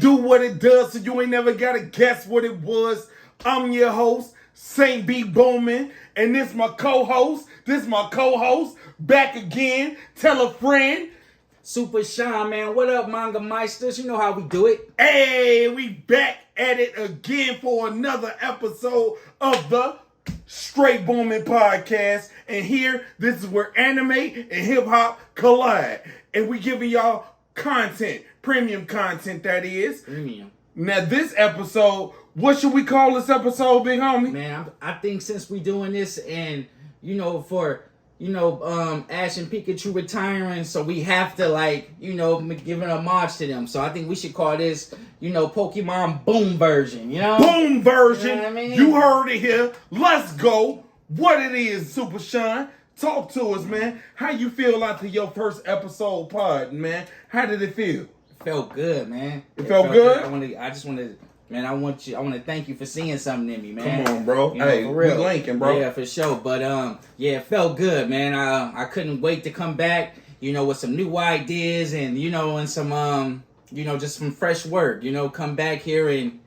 do what it does so you ain't never gotta guess what it was. I'm your host, Saintbeboomin, and this my co-host. Back again. Tell a friend. Supa Shaun, man. What up, manga meisters? You know how we do it. Hey, we back at it again for another episode of the Straight Booming Podcast. And here, this is where anime and hip-hop collide. And we giving y'all content, premium content that is. Premium. Now this episode, what should we call this episode, big homie? Man, I think since we doing this and, Ash and Pikachu retiring, so we have to give an homage to them. So I think we should call this, Pokemon Boom version, Boom version. You know what I mean? You heard it here. Let's go. What it is, Supa Shaun. Talk to us, man. How you feel after your first episode pod, man? How did it feel? It felt good, man. It felt good? I want to thank you for seeing something in me, man. Come on, bro. Hey, for real. We linking, bro. Yeah, for sure. But it felt good, man. I couldn't wait to come back, with some new ideas and and some just some fresh work. Come back here and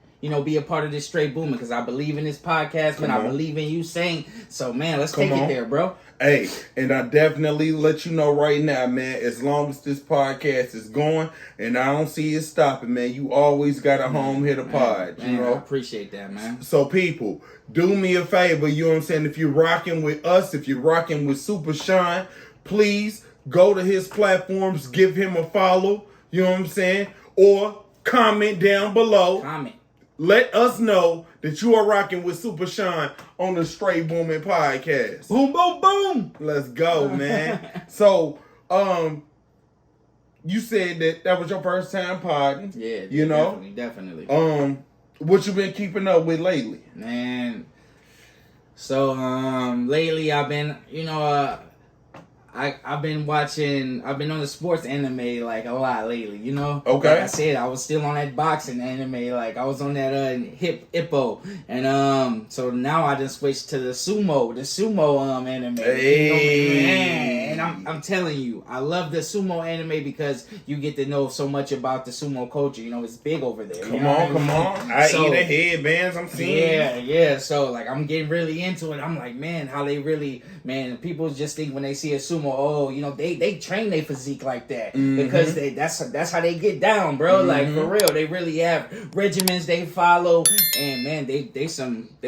be a part of this Straight Booming because I believe in this podcast, man. I believe in you, Saint. So, man, let's take it there, bro. Hey, and I definitely let you know right now, man, as long as this podcast is going and I don't see it stopping, man, you always got a home hit a pod, man, I appreciate that, man. So, people, do me a favor, you know what I'm saying? If you're rocking with us, if you're rocking with Supa Shaun, please go to his platforms, give him a follow, you know what I'm saying? Or comment down below. Comment. Let us know that you are rocking with Supa Shaun on the Straight Booming Podcast. Boom, boom, boom. Let's go, man. So, you said that was your first time podding. Yeah, definitely. What you been keeping up with lately? Man, so lately I've been, I've been on the sports anime like a lot lately, Okay. Like I said, I was still on that boxing anime, like I was on that hippo, and so now I just switched to the sumo anime. Hey. And I'm telling you, I love the sumo anime because you get to know so much about the sumo culture. It's big over there. Come on. I eat the headbands. I'm seeing. Yeah. So like I'm getting really into it. I'm like, man, how they really, people just think when they see a sumo. They train their physique like that because that's how they get down, bro. Like for real, they really have regimens they follow, and man, they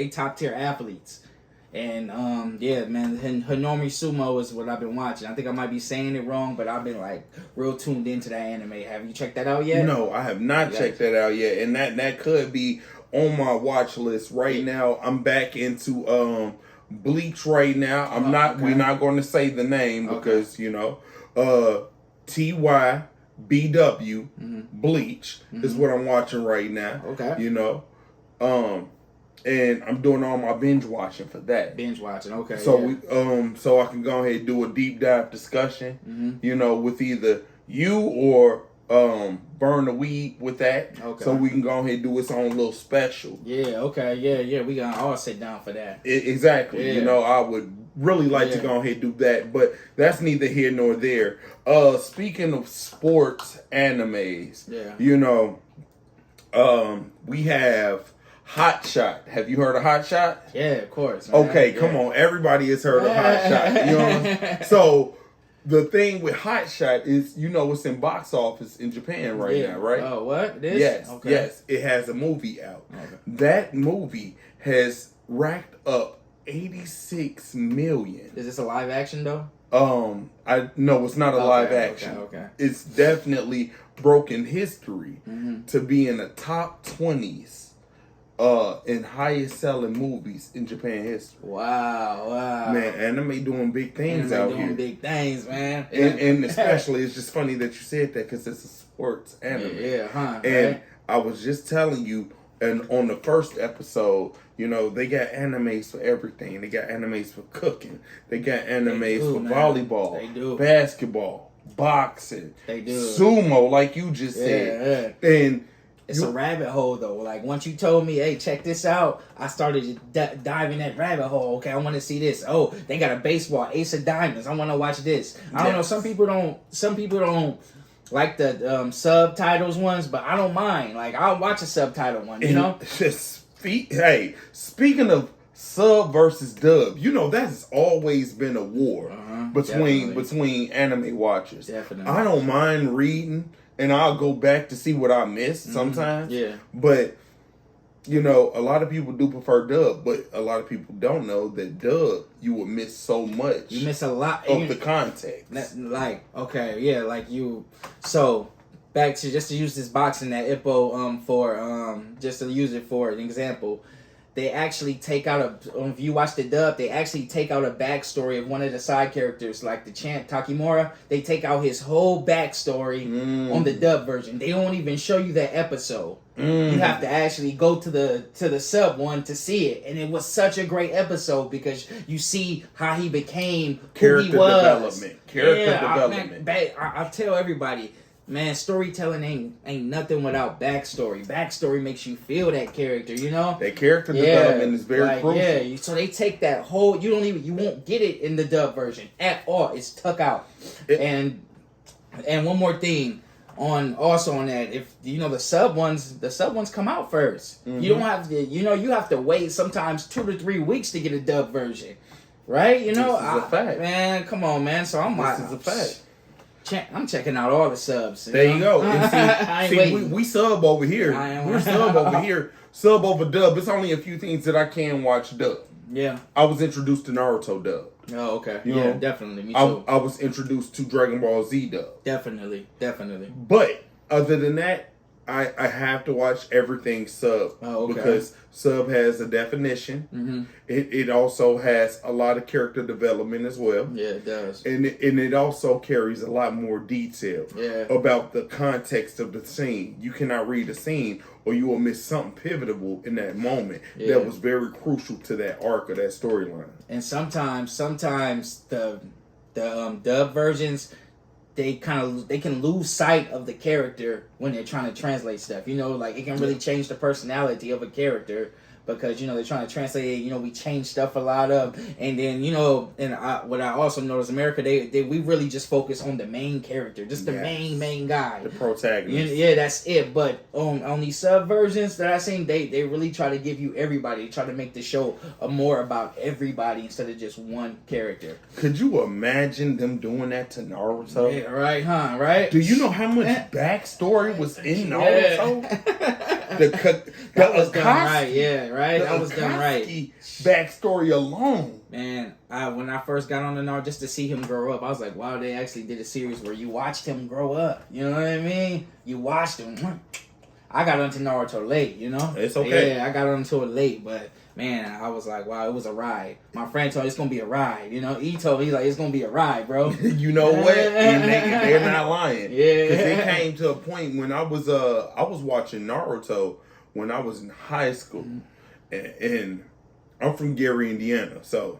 top tier athletes. And Hanami Sumo is what I've been watching. I think I might be saying it wrong, but I've been like real tuned into that anime. Have you checked that out yet? No, I have not checked that out yet, and that could be on my watch list right now. I'm back into Bleach right now. We're not going to say the name because TYBW Bleach is what I'm watching right now. Okay. And I'm doing all my binge watching for that. Okay. So so I can go ahead and do a deep dive discussion, with either you or burn the weed with that. Okay. So we can go ahead and do its own little special. Yeah, okay. Yeah. We gonna all sit down for that. Exactly. Yeah. I would really like to go ahead and do that, but that's neither here nor there. Speaking of sports animes, we have Hot Shot. Have you heard of Hot Shot? Yeah, of course. Man. Okay, come on. Everybody has heard of Hot Shot. So the thing with Hot Shot is, it's in box office in Japan right now, right? Oh, what? This? Yes, okay. yes. It has a movie out. Okay. That movie has racked up 86 million. Is this a live action though? No, it's not a live action. Okay. It's definitely broken history to be in the top 20s in highest selling movies in Japan history. Wow. Man, anime doing big things out here. Doing big things, man. And especially, it's just funny that you said that because it's a sports anime. And I was just telling you, and on the first episode, they got animes for everything. They got animes for cooking. They got animes for volleyball. They do. Basketball, boxing. They do. Sumo, like you just said. Yeah. And it's a rabbit hole, though. Like, once you told me, hey, check this out, I started to dive in that rabbit hole. Okay, I want to see this. Oh, they got a baseball, Ace of Diamonds. I want to watch this. I don't know. Some people don't like the subtitles ones, but I don't mind. Like I'll watch a subtitle one, you know. Hey, speaking of sub versus dub, you know that has always been a war between anime watchers. Definitely, I don't mind reading, and I'll go back to see what I missed sometimes. Yeah, but you know, a lot of people do prefer dub, but a lot of people don't know that dub you will miss so much. You miss a lot of the context. Like okay, yeah, like you. So back to just to use this boxing that Ippo for just to use it for an example. They actually take out if you watch the dub, they actually take out a backstory of one of the side characters, like the champ Takimura. They take out his whole backstory on the dub version. They don't even show you that episode. You have to actually go to the sub one to see it, and it was such a great episode because you see how he became who he was. Character development. I tell everybody. Man, storytelling ain't nothing without backstory. Backstory makes you feel that character, you know? That character development is very crucial. Yeah, so they take that whole you won't get it in the dub version at all. It's tuck out. And one more thing on that, if you know the sub ones come out first. You don't have to you have to wait sometimes 2 to 3 weeks to get a dub version. Right? You know, this is a fact. Man, come on, man. So this is a fact. I'm checking out all the subs. There you go. And see we sub over here. We're sub over here. Sub over dub. It's only a few things that I can watch dub. Yeah. I was introduced to Naruto dub. Oh, okay. You know, definitely. Me too. I was introduced to Dragon Ball Z dub. Definitely. But other than that, I have to watch everything sub. Oh, okay. Because sub has a definition. It also has a lot of character development as well. Yeah, it does. And it also carries a lot more detail about the context of the scene. You cannot read a scene or you will miss something pivotal in that moment that was very crucial to that arc of that storyline. And sometimes the dub versions, they can lose sight of the character when they're trying to translate stuff. You know, like it can really change the personality of a character because you know they're trying to translate it. You know, we change stuff a lot of, and then you know, what I also noticed, America, we really just focus on the main character, just the main guy, the protagonist. Yeah, that's it. But on these sub versions that I seen, they really try to give you everybody, try to make the show more about everybody instead of just one character. Could you imagine them doing that to Naruto? Yeah, right, huh? Right? Do you know how much backstory was in Naruto? That was done right, yeah, right? That was done right. Backstory alone. Man, when I first got on the Naruto, just to see him grow up, I was like, wow, they actually did a series where you watched him grow up. You know what I mean? You watched him. I got onto Naruto late, you know? It's okay. Yeah, I got onto it late, but man, I was like, wow, it was a ride. My friend told me it's going to be a ride, you know? He told me, he's like, it's going to be a ride, bro. You know what? They're not lying. Yeah. Because it came to a point when I was watching Naruto when I was in high school. And I'm from Gary, Indiana. So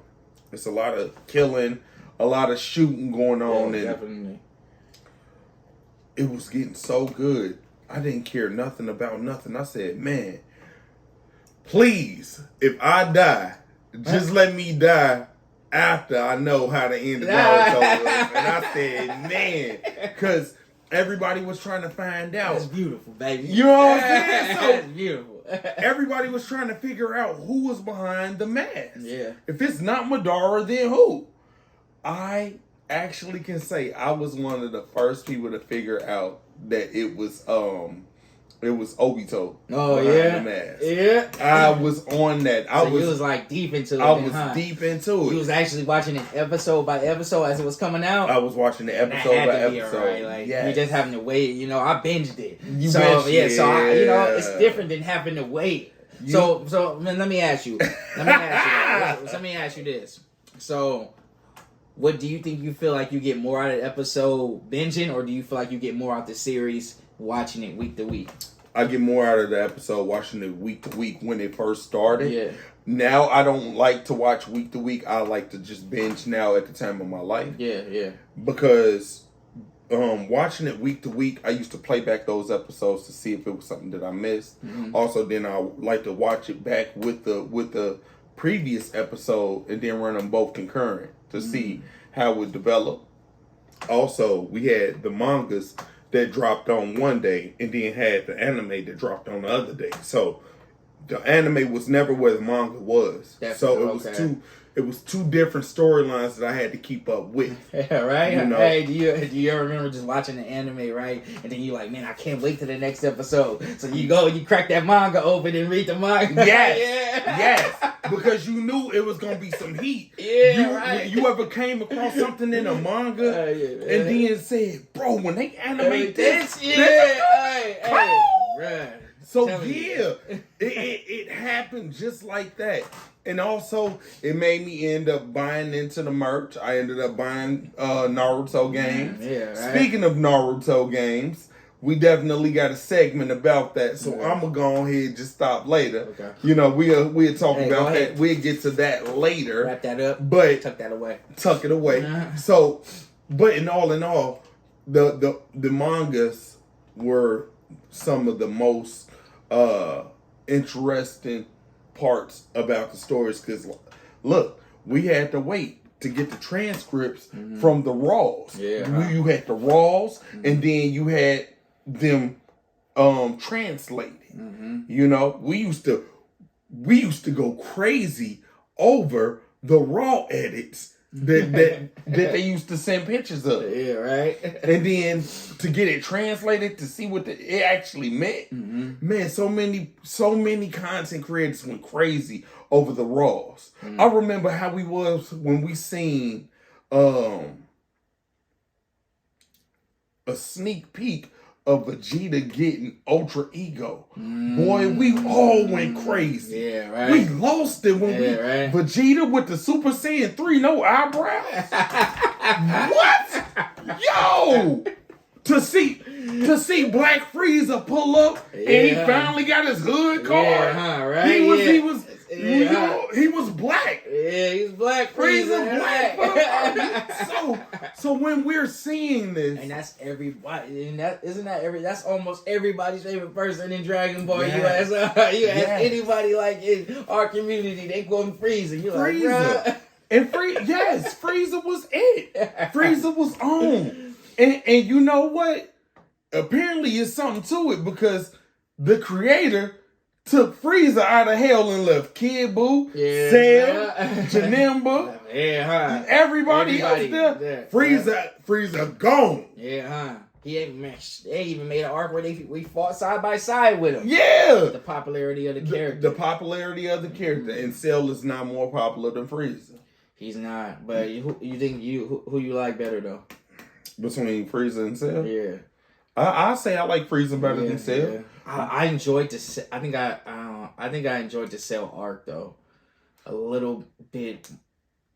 it's a lot of killing, a lot of shooting going on. Yeah, and definitely. It was getting so good. I didn't care nothing about nothing. I said, man, please, if I die, just let me die after I know how to end the Naruto. And I said, man, because everybody was trying to find out. That's beautiful, baby. You know what I'm saying? So that's beautiful. Everybody was trying to figure out who was behind the mask. Yeah. If it's not Madara, then who? I actually can say I was one of the first people to figure out that it was Obito. Oh yeah, the mask. Yeah. I was on that. So you was like deep into it. I was deep into it. You was actually watching it episode by episode as it was coming out. I was watching the episode by episode. Right. Like you just having to wait. You know, I binged it. So it's different than having to wait. So man, let me ask you. Let me ask you this. So, what do you think? You feel like you get more out of the episode binging, or do you feel like you get more out of the series watching it week to week? I get more out of the episode watching it week to week when it first started. Yeah. Now I don't like to watch week to week. I like to just binge now at the time of my life. Yeah. Because watching it week to week, I used to play back those episodes to see if it was something that I missed. Mm-hmm. Also, then I like to watch it back with the previous episode and then run them both concurrent to see how it developed. Also, we had the mangas that dropped on one day, and then had the anime that dropped on the other day. So the anime was never where the manga was. So it was two different storylines that I had to keep up with. Yeah, right? You know? Hey, do you ever remember just watching the anime, right? And then you're like, man, I can't wait to the next episode. So you go and you crack that manga open and read the manga. Yes. Yeah. Yes. Because you knew it was going to be some heat. Yeah, right. You ever came across something in a manga and then said, bro, when they animate this, hey, bruh. So yeah, it happened just like that. And also, it made me end up buying into the merch. I ended up buying Naruto games. Yeah, right. Speaking of Naruto games, we definitely got a segment about that. So I'm going to go ahead and just stop later. Okay. You know, we'll talk about that. We'll get to that later. Wrap that up. But tuck that away. Tuck it away. So, but in all, the mangas were some of the most interesting parts about the stories, because look, we had to wait to get the transcripts from the raws. You had the raws, and then you had them translated. You know, we used to go crazy over the raw edits that they used to send pictures of. Yeah, right. And then to get it translated to see what it actually meant. Man, so many content creators went crazy over the raws. I remember how we was when we seen a sneak peek of Vegeta getting Ultra Ego. Boy, we all went crazy. Yeah, right. We lost it when Vegeta with the Super Saiyan 3, no eyebrows. What? Yo! To see Black Frieza pull up and he finally got his hood card. Right? He was black. Yeah, he's Black Frieza black. So when we're seeing this, and that's everybody, and that's almost everybody's favorite person in Dragon Ball. Yes. You ask anybody like in our community, they go Frieza. You're Frieza. Like, and Frieza was it. Frieza was on. And you know what? Apparently it's something to it, because the creator took Frieza out of hell and left Kid Buu, Cell, Janemba, everybody else there. Frieza gone. They even made an arc where we fought side by side with him. Yeah. The popularity of the character. The popularity of the character. And Cell is not more popular than Frieza. He's not. But who you like better though? Between Frieza and Cell? Yeah. I say I like Frieza better than Cell. Yeah. I enjoyed the. I think I enjoyed the Cell arc though, a little bit.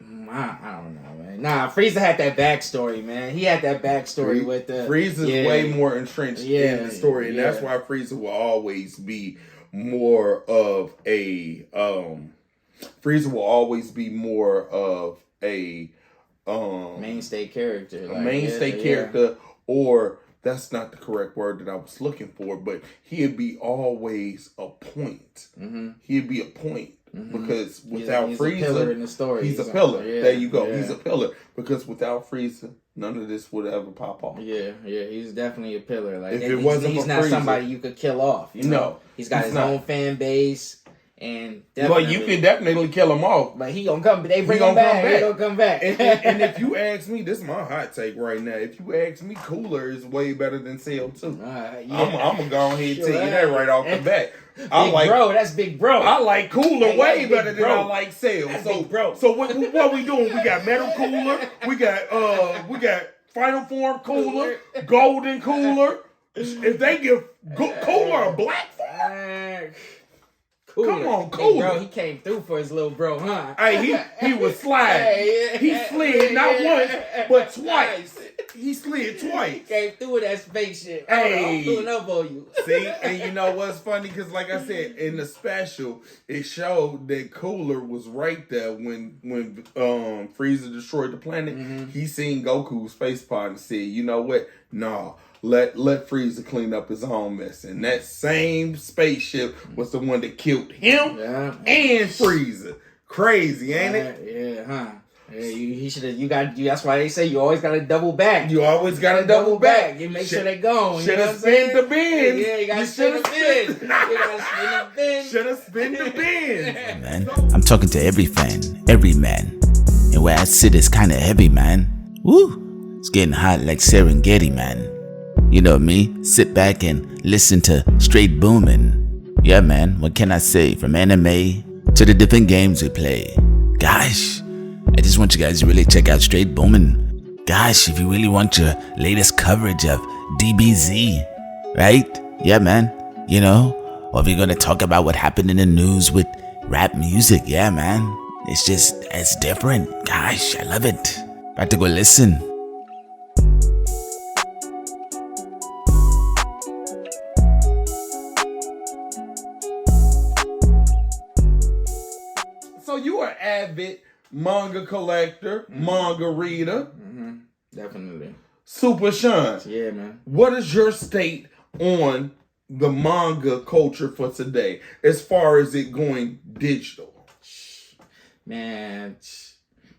I don't know, man. Nah, Frieza had that backstory, man. He had that backstory with the. Frieza's way more entrenched in the story, and that's why Frieza will always be more of a. Frieza will always be more of a. Mainstay character. A mainstay character, or. That's not the correct word that I was looking for, but he'd be always a point. He'd be a point because without he's Frieza, a pillar in the story. He's a pillar. There you go. He's a pillar because without Frieza, none of this would ever pop off. Yeah, he's definitely a pillar. Like if it wasn't he's not Frieza, somebody you could kill off. You know? No, he's got his own fan base. And well, you can definitely kill him off. But he gonna come. They bring him back. He gonna come back. And if you ask me, this is my hot take right now. If you ask me, Cooler is way better than Cell too. I'm gonna go ahead and tell you that right off the bat. That's big bro. I like Cooler way better than I like Cell. So what we doing? We got Metal Cooler. We got Final Form Cooler, Golden Cooler. If they give Cooler a black form. Cooler. Come on, Cooler. Hey, bro, he came through for his little bro, huh? Hey, he was sliding. He slid not once, but twice. He slid twice. He came through with that spaceship. Hey. I'm pulling up on you. See, and you know what's funny? Because like I said, in the special, it showed that Cooler was right there when Frieza destroyed the planet. He seen Goku's face pod and said, you know what? Nah. Let Frieza clean up his own mess. And that same spaceship was the one that killed him and Frieza. Crazy, ain't it? Yeah, huh? Yeah, he should have. You got. That's why they say you always got to double back. You always got to double back. You make sure they go. Should have spin the bins. Yeah, you got to spin the bins. You got to spin the bins. Should have spin the bins. Man, I'm talking to every fan, every man, and where I sit is kind of heavy, man. Woo, it's getting hot like Serengeti, man. You know me. Sit back and listen to Straight Boomin'. Yeah, man. What can I say? From anime to the different games we play. Gosh. I just want you guys to really check out Straight Boomin'. Gosh, if you really want your latest coverage of DBZ, right? Yeah, man. You know, or if you're gonna talk about what happened in the news with rap music, yeah, man. It's different. Gosh, I love it. About to go listen. So you are avid manga collector, manga reader. Definitely. Supa Shaun. Yeah, man. What is your state on the manga culture for today as far as it going digital? Man,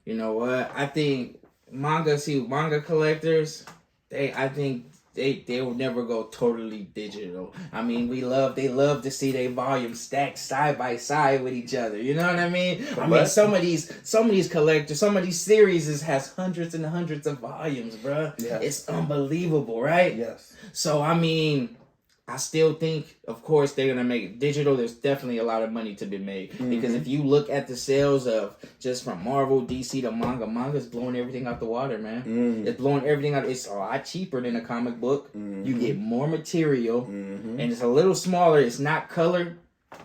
you know what? I think manga collectors, they will never go totally digital. I mean, they love to see their volumes stacked side by side with each other. You know what I mean? I mean, some of these collectors, some of these series has hundreds and hundreds of volumes, bro. Yeah. It's unbelievable, right? Yes. So I mean, I still think, of course, they're gonna make it digital. There's definitely a lot of money to be made because if you look at the sales of just from Marvel, DC to manga's blowing everything out the water, man. It's blowing everything out. It's a lot cheaper than a comic book. You get more material, and it's a little smaller. It's not colored,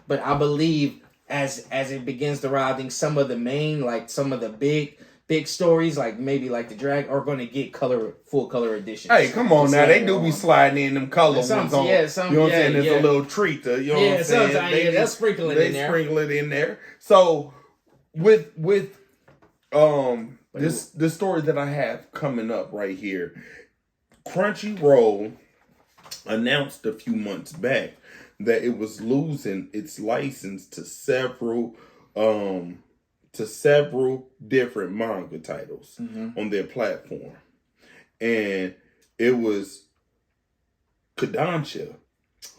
but I believe as it begins to rise, I think some of the main, like some of the big stories, like maybe like the drag, are going to get full color editions. Hey, come on now. They do be sliding in them color ones on. Yeah, you know what I'm saying? It's a little treat to, you know what I'm saying? They'll sprinkle it in there. They sprinkle it in there. So with this story that I have coming up right here, Crunchyroll announced a few months back that it was losing its license to several different manga titles on their platform. And it was Kodansha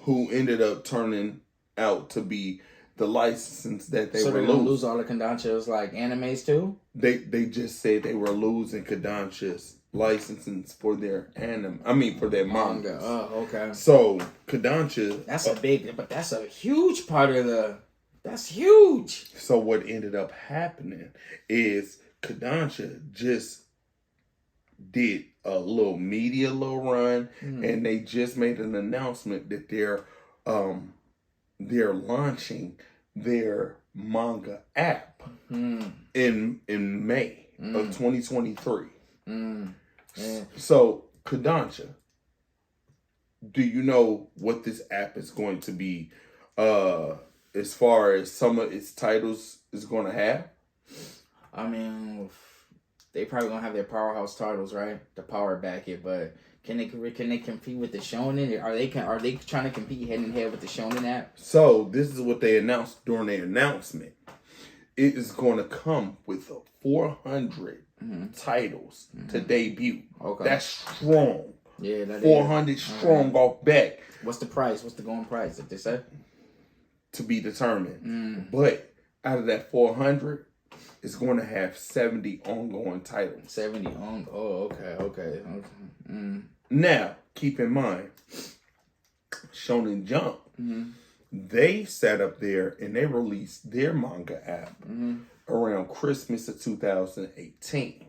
who ended up turning out to be the license that they were they're losing. gonna lose all the Kodansha's like animes too? They just said they were losing Kodansha's licenses for their for their manga. Oh, okay. So Kodansha, that's a huge part of that's huge. So what ended up happening is Kodansha just did a little run, and they just made an announcement that they're launching their manga app in May of 2023. So Kodansha, do you know what this app is going to be? As far as some of its titles is going to have? I mean, they probably gonna have their powerhouse titles, right? To power back it, but can they compete with the Shonen? Are they trying to compete head and head with the Shonen app? So this is what they announced during their announcement. It is going to come with 400 titles to debut. Okay, that's strong. Yeah, that 400 strong off back. What's the price? What's the going price? Did they say? To be determined. But out of that 400, it's going to have 70 ongoing titles. 70 on. Oh, okay. Now, keep in mind, Shonen Jump, they sat up there and they released their manga app around Christmas of 2018.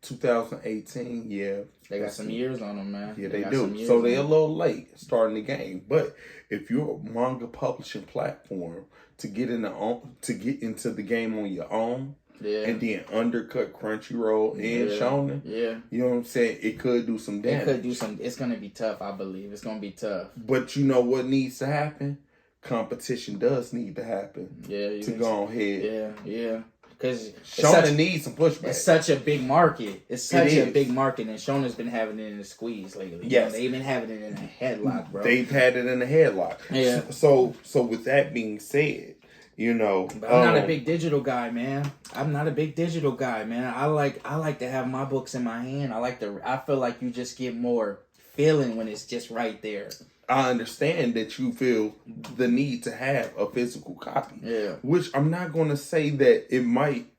2018, yeah. They got some years on them, man. Yeah, they do. So they're a little late starting the game. But if you're a manga publishing platform to get into the game on your own, and then undercut Crunchyroll and Shonen, you know what I'm saying? It could do some damage. It's gonna be tough, I believe. It's gonna be tough. But you know what needs to happen? Competition does need to happen. Yeah, to go ahead. Yeah. Because Shonen needs some pushback. It's such a big market. It's such a big market, and Shonen's been having it in a squeeze lately. Yes, they've been having it in a headlock, bro. They've had it in a headlock. Yeah. So with that being said, You know, but I'm not a big digital guy, man. I'm not a big digital guy, man. I like to have my books in my hand. I feel like you just get more feeling when it's just right there. I understand that you feel the need to have a physical copy. Yeah. Which I'm not going to say that it might.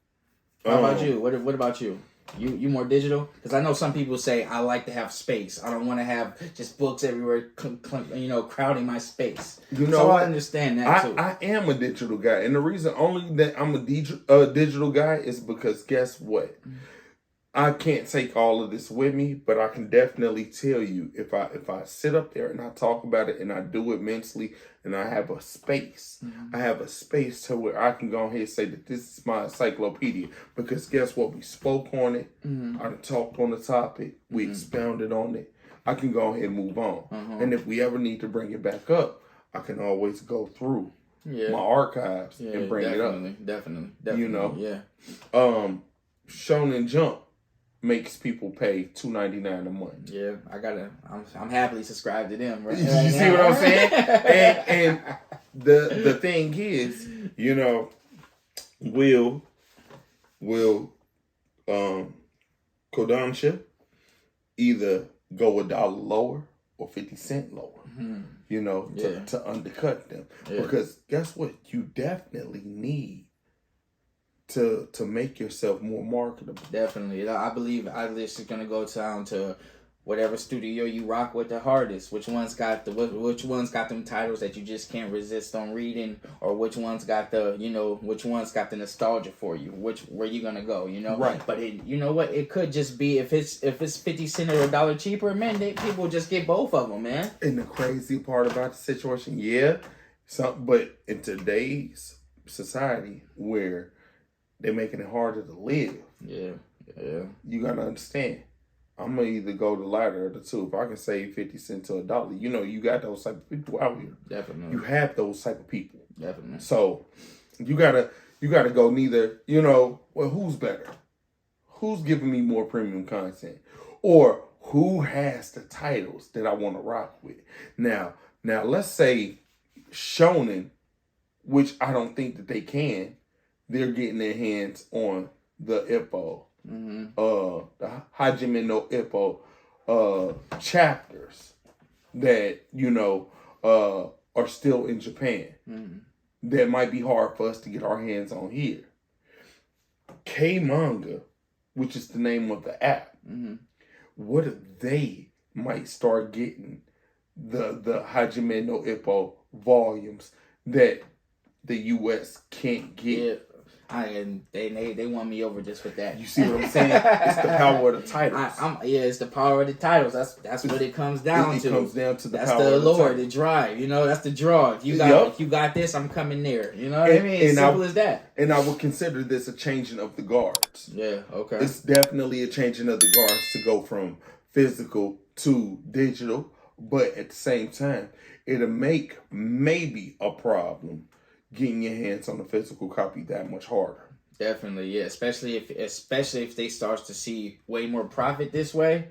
How about you? What about you? You more digital? Because I know some people say I like to have space. I don't want to have just books everywhere, crowding my space. You know, so I understand that too. I am a digital guy, and the reason only that I'm a digital guy is because guess what? I can't take all of this with me, but I can definitely tell you if I sit up there and I talk about it and I do it mentally and I have a space, I have a space to where I can go ahead and say that this is my encyclopedia, because guess what? We spoke on it, I talked on the topic, we expounded on it. I can go ahead and move on. And if we ever need to bring it back up, I can always go through my archives and bring it up. Definitely. You know? Yeah. Shonen Jump makes people pay $2.99 a month. Yeah, I'm happily subscribed to them. Right? You see what I'm saying? and the thing is, you know, will Kodansha either go $1 lower or 50 cents lower, you know, to undercut them. Yeah. Because guess what? You definitely need to make yourself more marketable. Definitely. I believe this is gonna go down to whatever studio you rock with the hardest. Which one's got them titles that you just can't resist on reading, or which one's got the nostalgia for you. Where you gonna go, you know? Right. But you know what? It could just be if it's 50 cents or $1 cheaper, man. People just get both of them, man. And the crazy part about the situation, but in today's society where they're making it harder to live. Yeah. You gotta understand. I'm gonna either go the latter or the two. If I can save 50 cents to $1, you know, you got those type of people out here. Definitely. You have those type of people. Definitely. So you gotta go neither, you know, well, who's better? Who's giving me more premium content? Or who has the titles that I want to rock with? Now let's say Shonen, which I don't think that they can. They're getting their hands on the Ippo, the Hajime no Ippo chapters that, you know, are still in Japan. That might be hard for us to get our hands on here. K-Manga, which is the name of the app, what if they might start getting the Hajime no Ippo volumes that the U.S. can't get? Yeah. They won me over just with that. You see what I'm saying? It's the power of the titles. It's the power of the titles. That's what it comes down to. It comes down to the that's power the of the allure, titles. The drive. You know, that's the draw. If you got this, I'm coming there. You know what I mean? It's simple as that. And I would consider this a changing of the guards. Yeah. Okay. It's definitely a changing of the guards to go from physical to digital, but at the same time, it'll make maybe a problem getting your hands on a physical copy that much harder. Definitely, yeah. Especially if they start to see way more profit this way,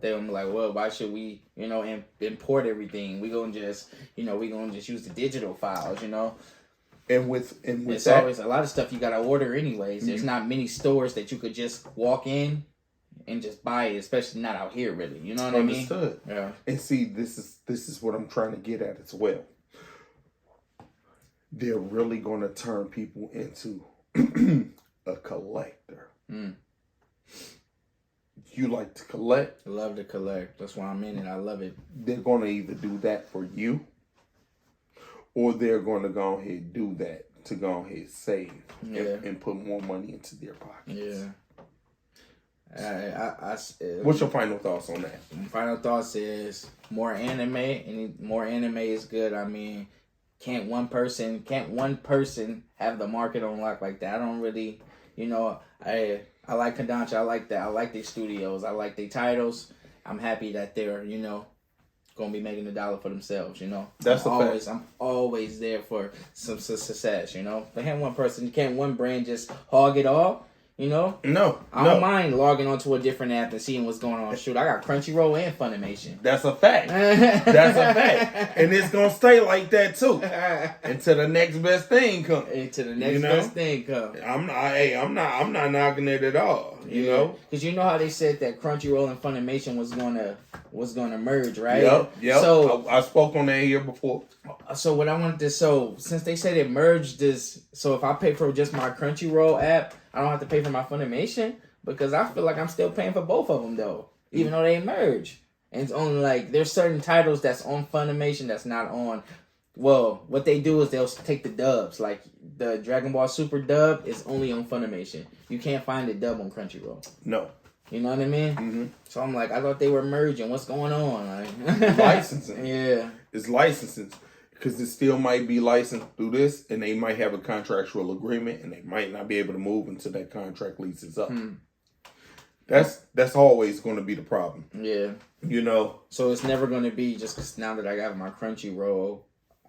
they'll be like, well, why should we, you know, import everything? We gonna just use the digital files, you know. And with it's that, always a lot of stuff you gotta order anyways. There's not many stores that you could just walk in and just buy it, especially not out here, really. You know what I mean? Understood. Yeah. And see, this is what I'm trying to get at as well. They're really going to turn people into a collector. You like to collect? I love to collect. That's why I'm in it. I love it. They're going to either do that for you, or they're going to go ahead and do that to go ahead and save and put more money into their pockets. Yeah. What's your final thoughts on that? My final thoughts is more anime, and more anime is good. I mean, can't one person have the market on lock like that? I don't really, you know, I like Kodansha. I like that. I like their studios. I like their titles. I'm happy that they're, you know, gonna be making $1 for themselves, you know. That's the fact. I'm always there for some success, you know. But can't one brand just hog it all? You know? No. I don't mind logging onto a different app and seeing what's going on. Shoot, I got Crunchyroll and Funimation. That's a fact. That's a fact. And it's going to stay like that, too. Until the next best thing comes. Until the next best thing comes. I'm not knocking it at all. You know? Because you know how they said that Crunchyroll and Funimation was gonna merge, right? Yep. So I spoke on that here before. So what I wanted to since they said it merged this, so if I pay for just my Crunchyroll app, I don't have to pay for my Funimation, because I feel like I'm still paying for both of them though, even though they merge. And it's only like there's certain titles that's on Funimation that's not on. Well, what they do is they'll take the dubs, like the Dragon Ball Super dub is only on Funimation. You can't find the dub on Crunchyroll. No. You know what I mean? Mm-hmm. So I'm like, I thought they were merging. What's going on? Like, licensing. Yeah. It's licensing. Because it still might be licensed through this, and they might have a contractual agreement, and they might not be able to move until that contract leases up. That's always going to be the problem. Yeah. You know? So it's never going to be just because now that I got my Crunchyroll,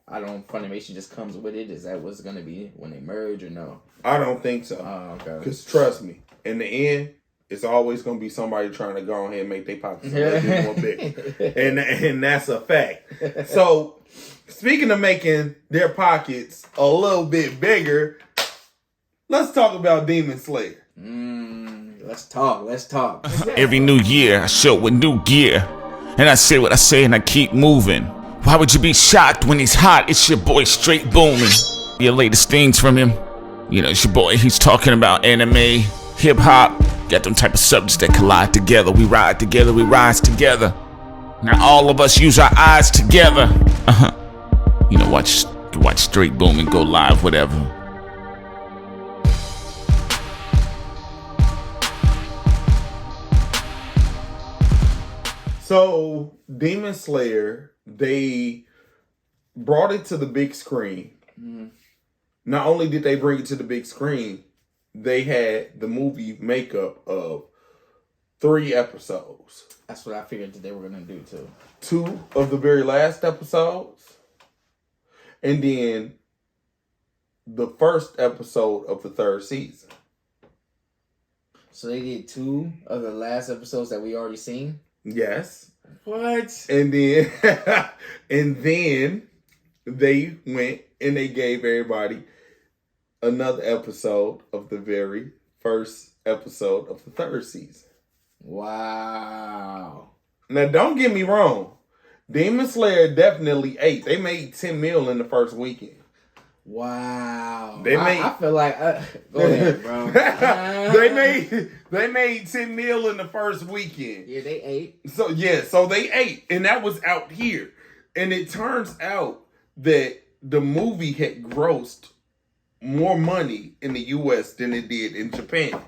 Funimation just comes with it. Is that what's going to be when they merge or no? I don't think so. Oh, okay. Because trust me, in the end, it's always going to be somebody trying to go ahead and make their pockets a little bit more big. And that's a fact. So, speaking of making their pockets a little bit bigger, let's talk about Demon Slayer. Let's talk. Every new year, I show with new gear. And I say what I say and I keep moving. Why would you be shocked when he's hot? It's your boy Straight Boomin. Your latest things from him. You know, it's your boy. He's talking about anime, hip-hop. Got them type of subjects that collide together. We ride together, we rise together. Now all of us use our eyes together. You know, watch Straight Boomin go live, whatever. So, Demon Slayer, they brought it to the big screen. Not only did they bring it to the big screen, they had the movie makeup of 3 episodes. That's what I figured that they were going to do too. 2 of the very last episodes. And then the first episode of the 3rd season. So they did 2 of the last episodes that we already seen? Yes. What? And then they went and they gave everybody another episode of the very first episode of the 3rd season. Wow. Now, don't get me wrong. Demon Slayer definitely ate. They made 10 mil in the first weekend. Wow. I feel like go ahead, bro. they made 10 mil in the first weekend. Yeah, they ate. So they ate, and that was out here. And it turns out that the movie had grossed more money in the US than it did in Japan.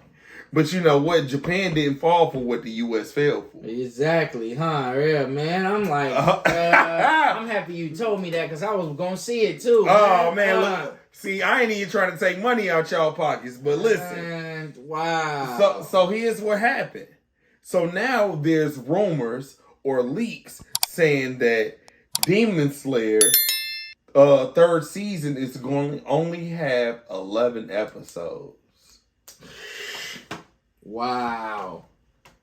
But you know what? Japan didn't fall for what the US fell for. Exactly, huh? Yeah, man. I'm like, I'm happy you told me that because I was going to see it too. Oh, man. Look, see, I ain't even trying to take money out y'all pockets, but listen. Wow. So here's what happened. So now there's rumors or leaks saying that Demon Slayer 3rd season is going to only have 11 episodes. Wow.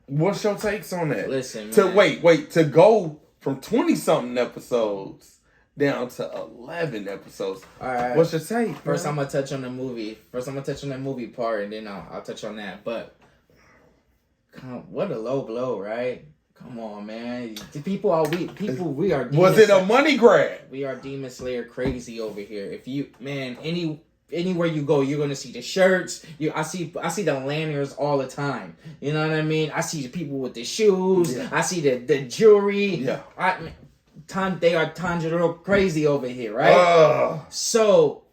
What's your takes on that? Listen, man. To go from 20-something episodes down to 11 episodes. All right. What's your take? First, I'm going to touch on the movie. Part, and then I'll touch on that. But, what a low blow, right? Come on, man. We are. Was it a money grab? We are Demon Slayer crazy over here. If you, man, anywhere you go, you're gonna see the shirts. I see the lanyards all the time. You know what I mean? I see the people with the shoes. Yeah. I see the jewelry. Yeah. They are Tanjiro crazy over here, right? So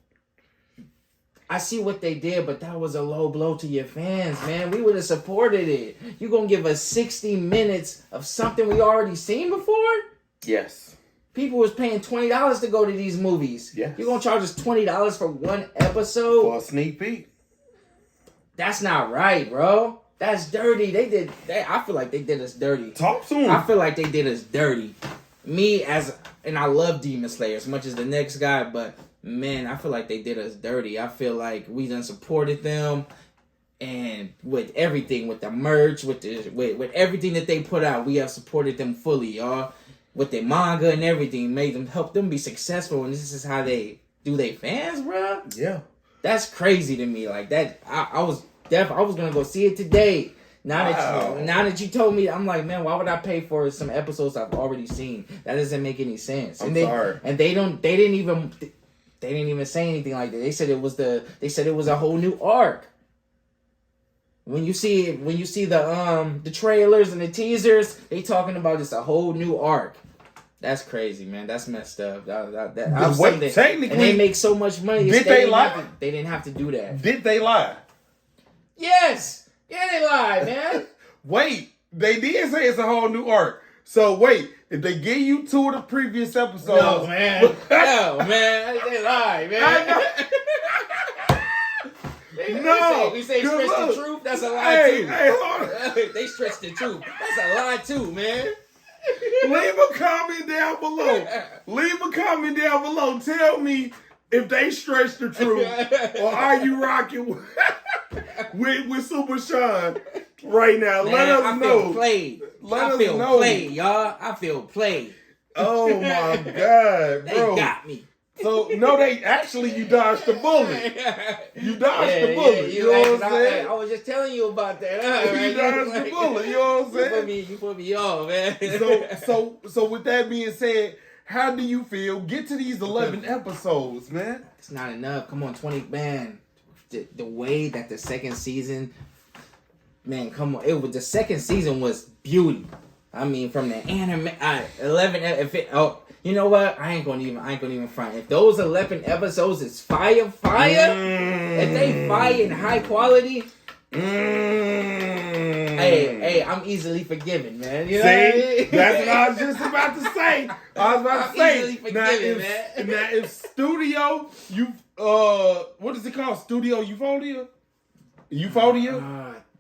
I see what they did, but that was a low blow to your fans, man. We would have supported it. You gonna give us 60 minutes of something we already seen before? Yes. People was paying $20 to go to these movies. Yes. You're going to charge us $20 for one episode? For a sneak peek. That's not right, bro. That's dirty. I feel like they did us dirty. Talk soon. I feel like they did us dirty. And I love Demon Slayer as much as the next guy, but man, I feel like they did us dirty. I feel like we done supported them. And with everything, with the merch, with everything that they put out, we have supported them fully, y'all. With their manga and everything, help them be successful, and this is how they do their fans, bro. Yeah, that's crazy to me. Like that, I was gonna go see it today. Now that you told me, I'm like, man, why would I pay for some episodes I've already seen? That doesn't make any sense. I'm sorry. And they didn't even say anything like that. They said it was a whole new arc. When you see the trailers and the teasers, they talking about it's a whole new arc. That's crazy, man. That's messed up. Technically, and they make so much money. Did they lie? They didn't have to do that. Did they lie? Yes. Yeah, they lied, man. Wait, they did say it's a whole new arc. So wait, if they give you 2 of the previous episodes, no, man, they lied, man. We say stretch the truth. That's a lie too. Hey, hold on. They stretch the truth. That's a lie too, man. Leave a comment down below. Tell me if they stretch the truth, or are you rocking with Supa Shaun right now? Man, let us know. I feel played. Let us know, played, y'all. I feel played. Oh my God, bro! They got me. So no, you dodged the bullet. You dodged the bullet. You know what I'm saying? I was just telling you about that. You dodged the bullet. You know what I'm saying? You put me off, man. So with that being said, how do you feel? Get to these 11 episodes, man. It's not enough. Come on, 20, man. The way that the second season, man, come on. The second season was beauty. I mean, from the anime, 11. You know what? I ain't gonna even front. If those 11 episodes is fire, if they fire in high quality, hey, I'm easily forgiven, man. You know what I mean? That's what I was just about to say. I'm easily forgiven, man. Now, if Studio, what is it called? Studio Euphoria?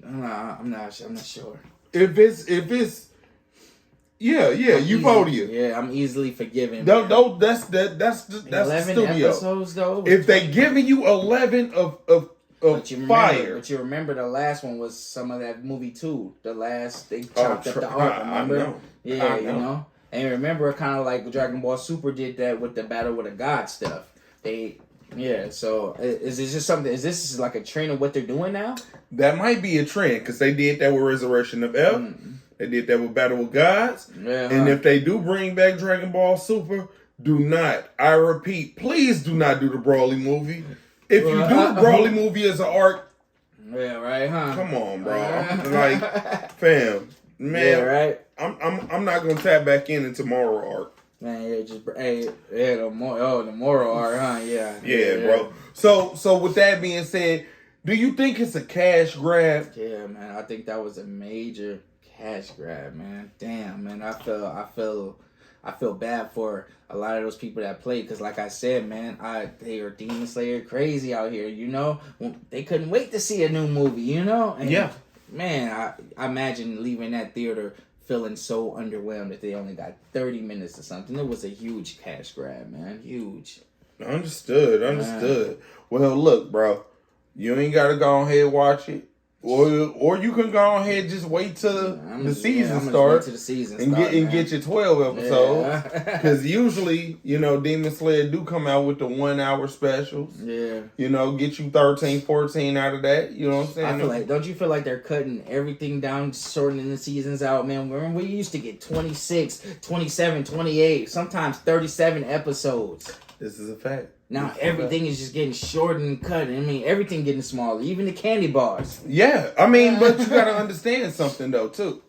I'm not sure. If it's Euphoria. Yeah, I'm easily forgiven. No, that's 11 Studio. Episodes though. If they giving you 11 of fire, but you remember the last one was some of that movie too. The last they chopped up the arc. Remember? I know. You know. And remember, kind of like Dragon Ball Super did that with the Battle with the God stuff. So is this just something? Is this like a trend of what they're doing now? That might be a trend because they did that with Resurrection of F. They did that with Battle with Gods. Yeah, and if they do bring back Dragon Ball Super, I repeat, please do not do the Broly movie. If you do the Broly movie as an arc, yeah, right, huh? Come on, bro. Like, fam, man, yeah, right. I'm not gonna tap back into Moral arc. Man, the moral arc, huh? Yeah, bro. So with that being said, do you think it's a cash grab? Yeah, man. I think that was a major cash grab, man. Damn, man. I feel bad for a lot of those people that played because, like I said, man, they are Demon Slayer crazy out here. You know, they couldn't wait to see a new movie. You know, and man, I imagine leaving that theater feeling so underwhelmed that they only got 30 minutes or something. It was a huge cash grab, man. Huge. Understood. Well, look, bro, you ain't gotta go ahead and watch it. Or you can go ahead and just wait till the season starts and get your 12 episodes. Because usually, Demon Slayer do come out with the 1 hour specials. Yeah. Get you 13, 14 out of that. You know what I'm saying? I feel like, don't you feel like they're cutting everything down, shortening the seasons out, man? Remember, we used to get 26, 27, 28, sometimes 37 episodes. This is a fact. Now everything is just getting short and cut. I mean, everything getting smaller, even the candy bars. Yeah, I mean, but you gotta understand something though, too.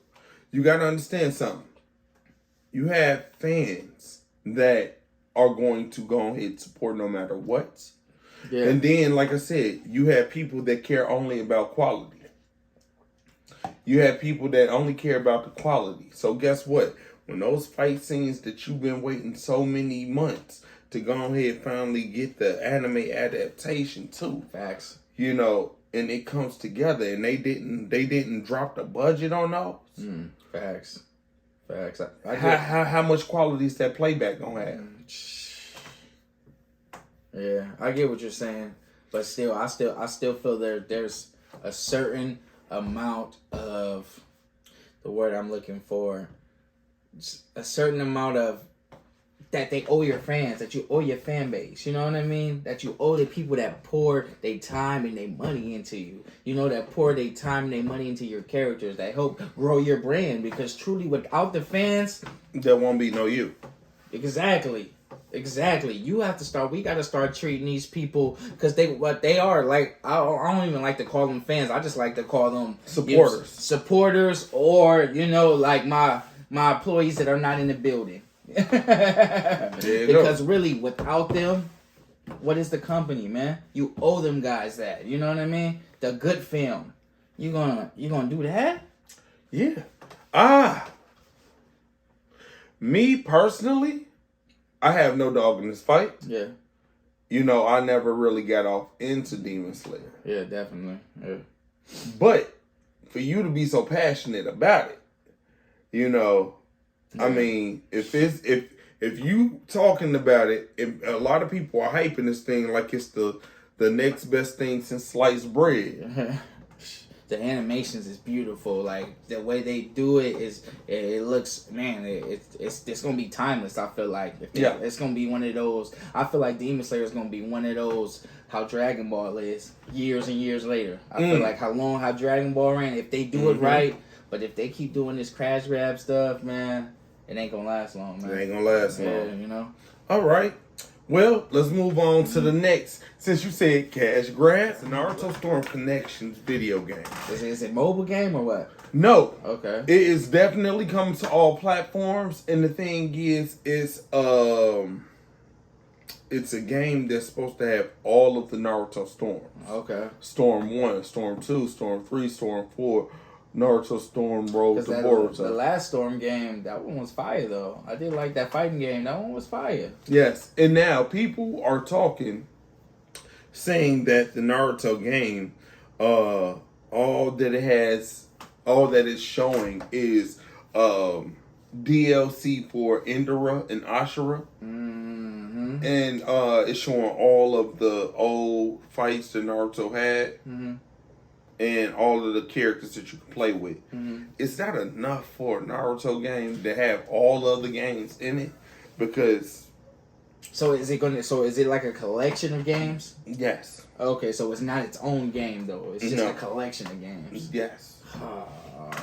You gotta understand something. You have fans that are going to go ahead and support no matter what. Yeah. And then, like I said, you have people that care only about quality. You have people that only care about the quality. So guess what? When those fight scenes that you've been waiting so many months to go ahead and finally get the anime adaptation too. Facts. And it comes together and they didn't drop the budget on those. Facts. How much quality is that playback gonna have? Yeah, I get what you're saying. But still, I still feel there's a certain amount of the word I'm looking for, a certain amount of that they owe your fans, that you owe your fan base. You know what I mean? That you owe the people that pour their time and their money into you. You know, that pour their time and their money into your characters, that help grow your brand. Because truly, without the fans, there won't be no you. Exactly. You have to start. We got to start treating these people because what they are. Like I don't even like to call them fans. I just like to call them supporters. Supporters, or like my employees that are not in the building. Because really, without them, what is the company, man? You owe them guys that. You know what I mean? The good film. You gonna do that? Yeah. Me personally, I have no dog in this fight. Yeah. I never really got off into Demon Slayer. Yeah, definitely. Yeah. But for you to be so passionate about it, I mean, if you talking about it, if a lot of people are hyping this thing like it's the next best thing since sliced bread. The animations is beautiful. Like the way they do it looks, man. It's gonna be timeless. I feel like it's gonna be one of those. I feel like Demon Slayer is gonna be one of those how Dragon Ball is years and years later. I feel like how Dragon Ball ran. If they do it right, but if they keep doing this crash grab stuff, man, it ain't gonna last long, man. It ain't gonna last long. Yeah, All right. Well, let's move on to the next. Since you said cash grab, the Naruto Storm Connections video game. Is it mobile game or what? No. Okay. It is definitely coming to all platforms, and the thing is, it's a game that's supposed to have all of the Naruto storms. Okay. Storm 1, Storm 2, Storm 3, Storm 4, Naruto Storm Road to Boruto. The last Storm game, that one was fire though. I did like that fighting game. That one was fire. Yes, and now people are talking, saying that the Naruto game, all that it's showing is DLC for Indra and Ashura. Mm-hmm. And it's showing all of the old fights that Naruto had. Mm-hmm. And all of the characters that you can play with. Mm-hmm. Is that enough for a Naruto game to have all of the games in it? Because So is it like a collection of games? yes. Okay, so it's not its own game though. It's just a collection of games. Yes. Oh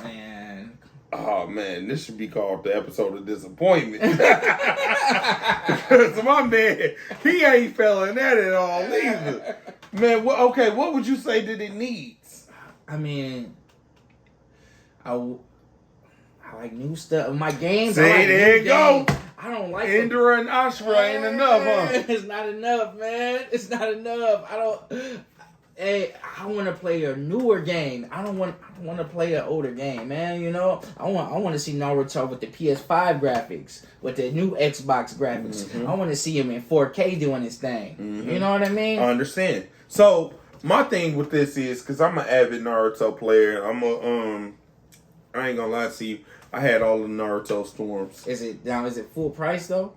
man. Oh man, this should be called the episode of disappointment. Because my man, he ain't feeling that at all either. Man, what would you say that it needs? I mean, I like new stuff. My games. There you go. I don't like Indra and Ashura ain't enough, huh? It's not enough, man. It's not enough. I want to play a newer game. I don't want to play an older game, man. I want to see Naruto with the PS5 graphics, with the new Xbox graphics. Mm-hmm. I want to see him in 4K doing his thing. Mm-hmm. You know what I mean? I understand. So my thing with this is, because I'm an avid Naruto player, I ain't gonna lie to you, I had all the Naruto storms. Is it full price though?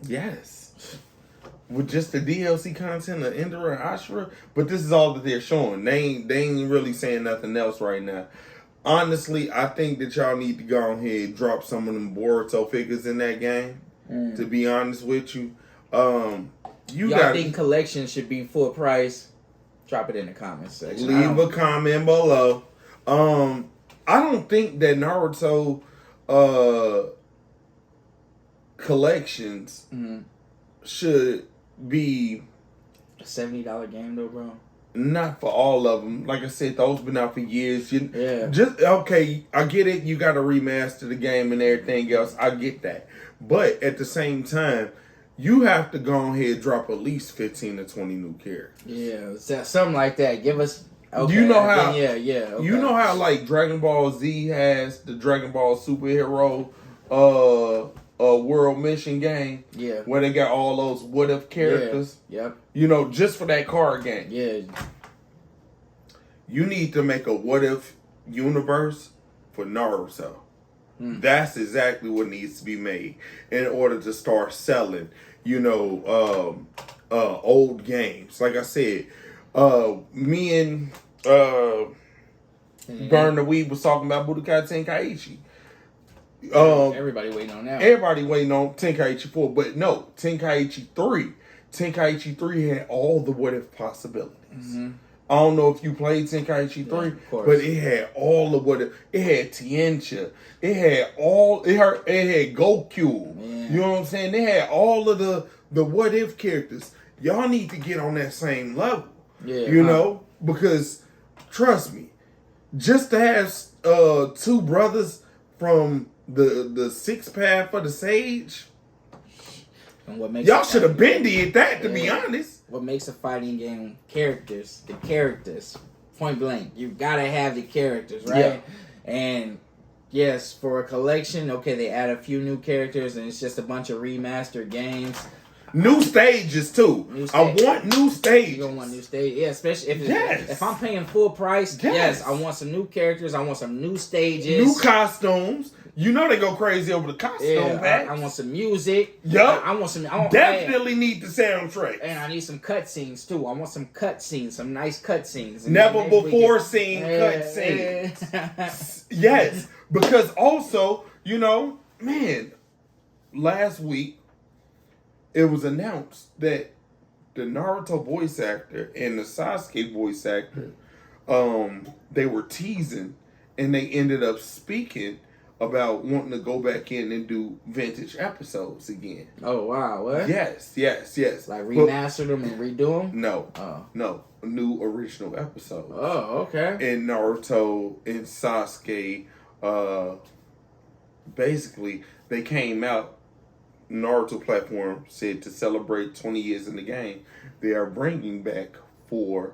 Yes. With just the DLC content of Indra and Ashura, but this is all that they're showing. They ain't really saying nothing else right now. Honestly, I think that y'all need to go ahead and drop some of them Boruto figures in that game. To be honest with you, y'all think collections should be full price? Drop it in the comments section. Leave a comment below. I don't think that Naruto collections should be a $70 game though, bro. Not for all of them. Like I said, those been out for years. Yeah. Okay, I get it. You got to remaster the game and everything else. I get that. But at the same time, you have to go ahead and drop at least 15 to 20 new characters. Yeah, something like that. Give us. Okay, you know how? Yeah. Okay. You know how like Dragon Ball Z has the Dragon Ball superhero world mission game. Yeah. Where they got all those what if characters. Yeah. Yep. Just for that card game. Yeah. You need to make a what if universe for Naruto. That's exactly what needs to be made in order to start selling, old games. Like I said, me and Burn the Weed was talking about Budokai Tenkaichi. Everybody waiting on that. Everybody waiting on Tenkaichi 4, but no, Tenkaichi 3. Tenkaichi 3 had all the what if possibilities. Mm-hmm. I don't know if you played Tenkaichi 3, but it had all of what it had Tiencha. It had Goku. Man. You know what I'm saying? They had all of the what if characters. Y'all need to get on that same level. Yeah. You know? Because trust me, just to have two brothers from the Sixth Path for the Sage, and what makes y'all should have been did that, to be honest. What makes a fighting game the characters, point blank. You gotta have the characters, right? Yeah. And yes, for a collection, okay, they add a few new characters, and it's just a bunch of remastered games. New stages too. I want new stages. You don't want new stages, yeah. Especially Yes. if I'm paying full price. Yes, I want some new characters. I want some new stages, new costumes. You know they go crazy over the costume packs. I want some music. Yup. I want definitely need the soundtrack. And I need some cutscenes too. I want some cutscenes, some nice cutscenes. Never before seen cutscenes. Yes, because also, you know, man, last week it was announced that the Naruto voice actor and the Sasuke voice actor, they were teasing, and they ended up speaking about wanting to go back in and do vintage episodes again. Oh wow! What? Yes. Like remaster them and redo them? No, no, new original episodes. Oh, okay. And Naruto and Sasuke, basically they came out. Naruto platform said to celebrate 20 years in the game, they are bringing back 4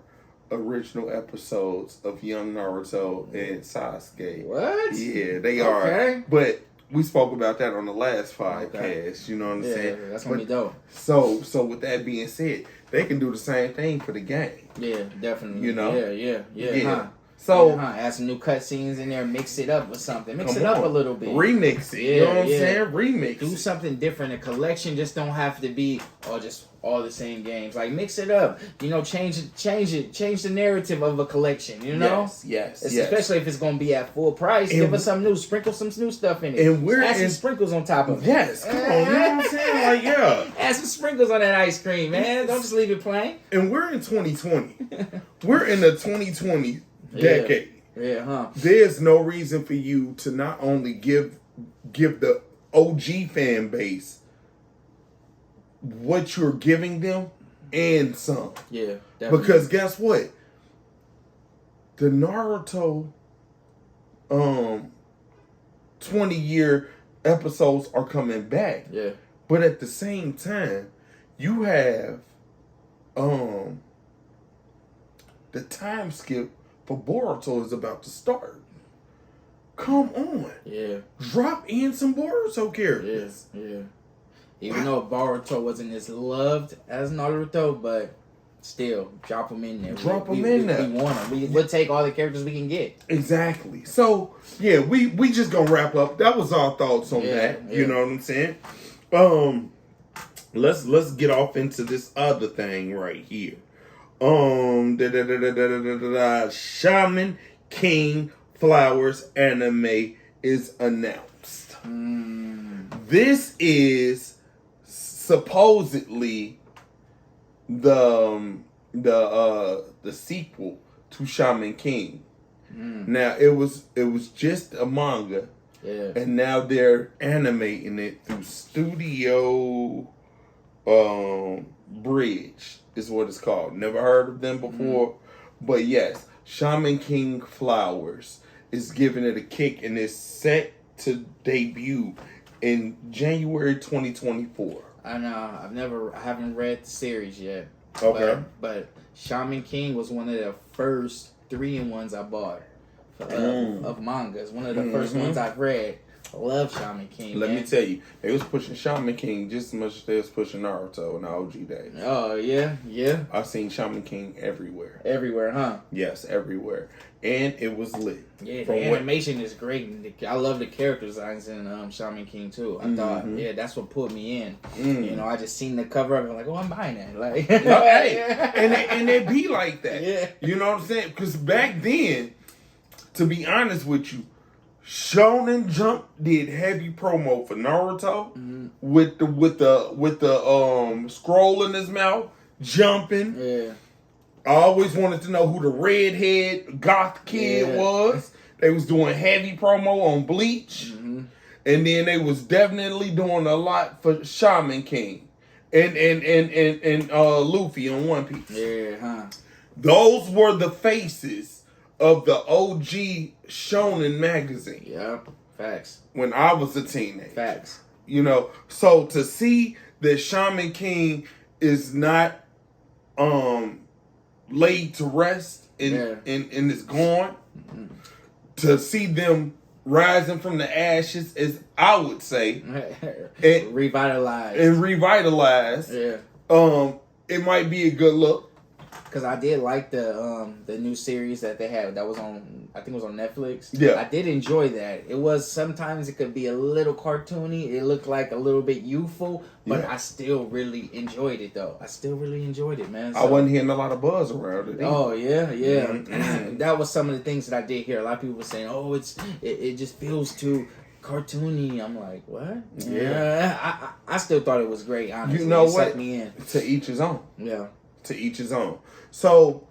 original episodes of young Naruto and Sasuke. What? Yeah, they are. But we spoke about that on the last podcast. You know what I'm saying? That's gonna be dope. So with that being said, they can do the same thing for the game. Yeah, definitely. You know? Yeah. Huh. So add some new cutscenes in there, mix it up with something. Mix it up a little bit. Remix it. You know what I'm saying? Remix. Do something different. A collection just don't have to be just all the same games. Like mix it up. You know, change it. Change the narrative of a collection. You know? Yes. Especially if it's gonna be at full price. Give us something new. Sprinkle some new stuff in it. And add some sprinkles on top of it. Yes. Come on. You know what I'm saying? Like Add some sprinkles on that ice cream, man. Don't just leave it plain. And we're in 2020. We're in the 2020 decade. Yeah, huh? There's no reason for you to not only give the OG fan base what you're giving them and some. Yeah, definitely. Because guess what? The Naruto 20-year episodes are coming back. Yeah. But at the same time, you have the time skip for Boruto is about to start. Come on. Yeah. Drop in some Boruto characters. Yeah. Even though Boruto wasn't as loved as Naruto, but still, drop them in there. Drop them in there. We want them. We'll take all the characters we can get. Exactly. So, yeah, we just gonna wrap up. That was our thoughts on that. Yeah. You know what I'm saying? Let's get off into this other thing right here. Shaman King Flowers anime is announced. This is supposedly the sequel to Shaman King. Now it was just a manga, and now they're animating it through Studio Bridge is what it's called. Never heard of them before, but yes, Shaman King Flowers is giving it a kick, and it's set to debut in January 2024. I haven't read the series yet. Okay. But Shaman King was one of the first 3-in-1s I bought of mangas. One of the first ones I've read. I love Shaman King. Let me tell you, they was pushing Shaman King just as much as they was pushing Naruto in the OG days. Oh yeah. I've seen Shaman King everywhere. Everywhere, huh? Yes, everywhere, and it was lit. Yeah, the animation is great. I love the character designs in Shaman King too. I thought, that's what put me in. You know, I just seen the cover of it, like, oh, I'm buying that. Like, no, hey, and it be like that. Yeah. You know what I'm saying? Because back then, to be honest with you, Shonen Jump did heavy promo for Naruto with the scroll in his mouth, jumping. Yeah. I always wanted to know who the redhead goth kid was. They was doing heavy promo on Bleach. And then they was definitely doing a lot for Shaman King and Luffy on One Piece. Yeah, huh? Those were the faces of the OG Shonen magazine. Yeah, facts. When I was a teenager. Facts. You know, so to see that Shaman King is not laid to rest and is gone, to see them rising from the ashes, as I would say, and revitalized. Yeah. It might be a good look. Because I did like the new series that they had that was on, I think it was on Netflix. Yeah. I did enjoy that. It was, sometimes it could be a little cartoony. It looked like a little bit youthful, but I still really enjoyed it though. I still really enjoyed it, man. So, I wasn't hearing a lot of buzz around it. Oh yeah. That was some of the things that I did hear. A lot of people were saying, "Oh, it just feels too cartoony." I'm like, what? Yeah. I still thought it was great. Honestly, You know it what? sucked me in. To each his own. Yeah. To each his own. So,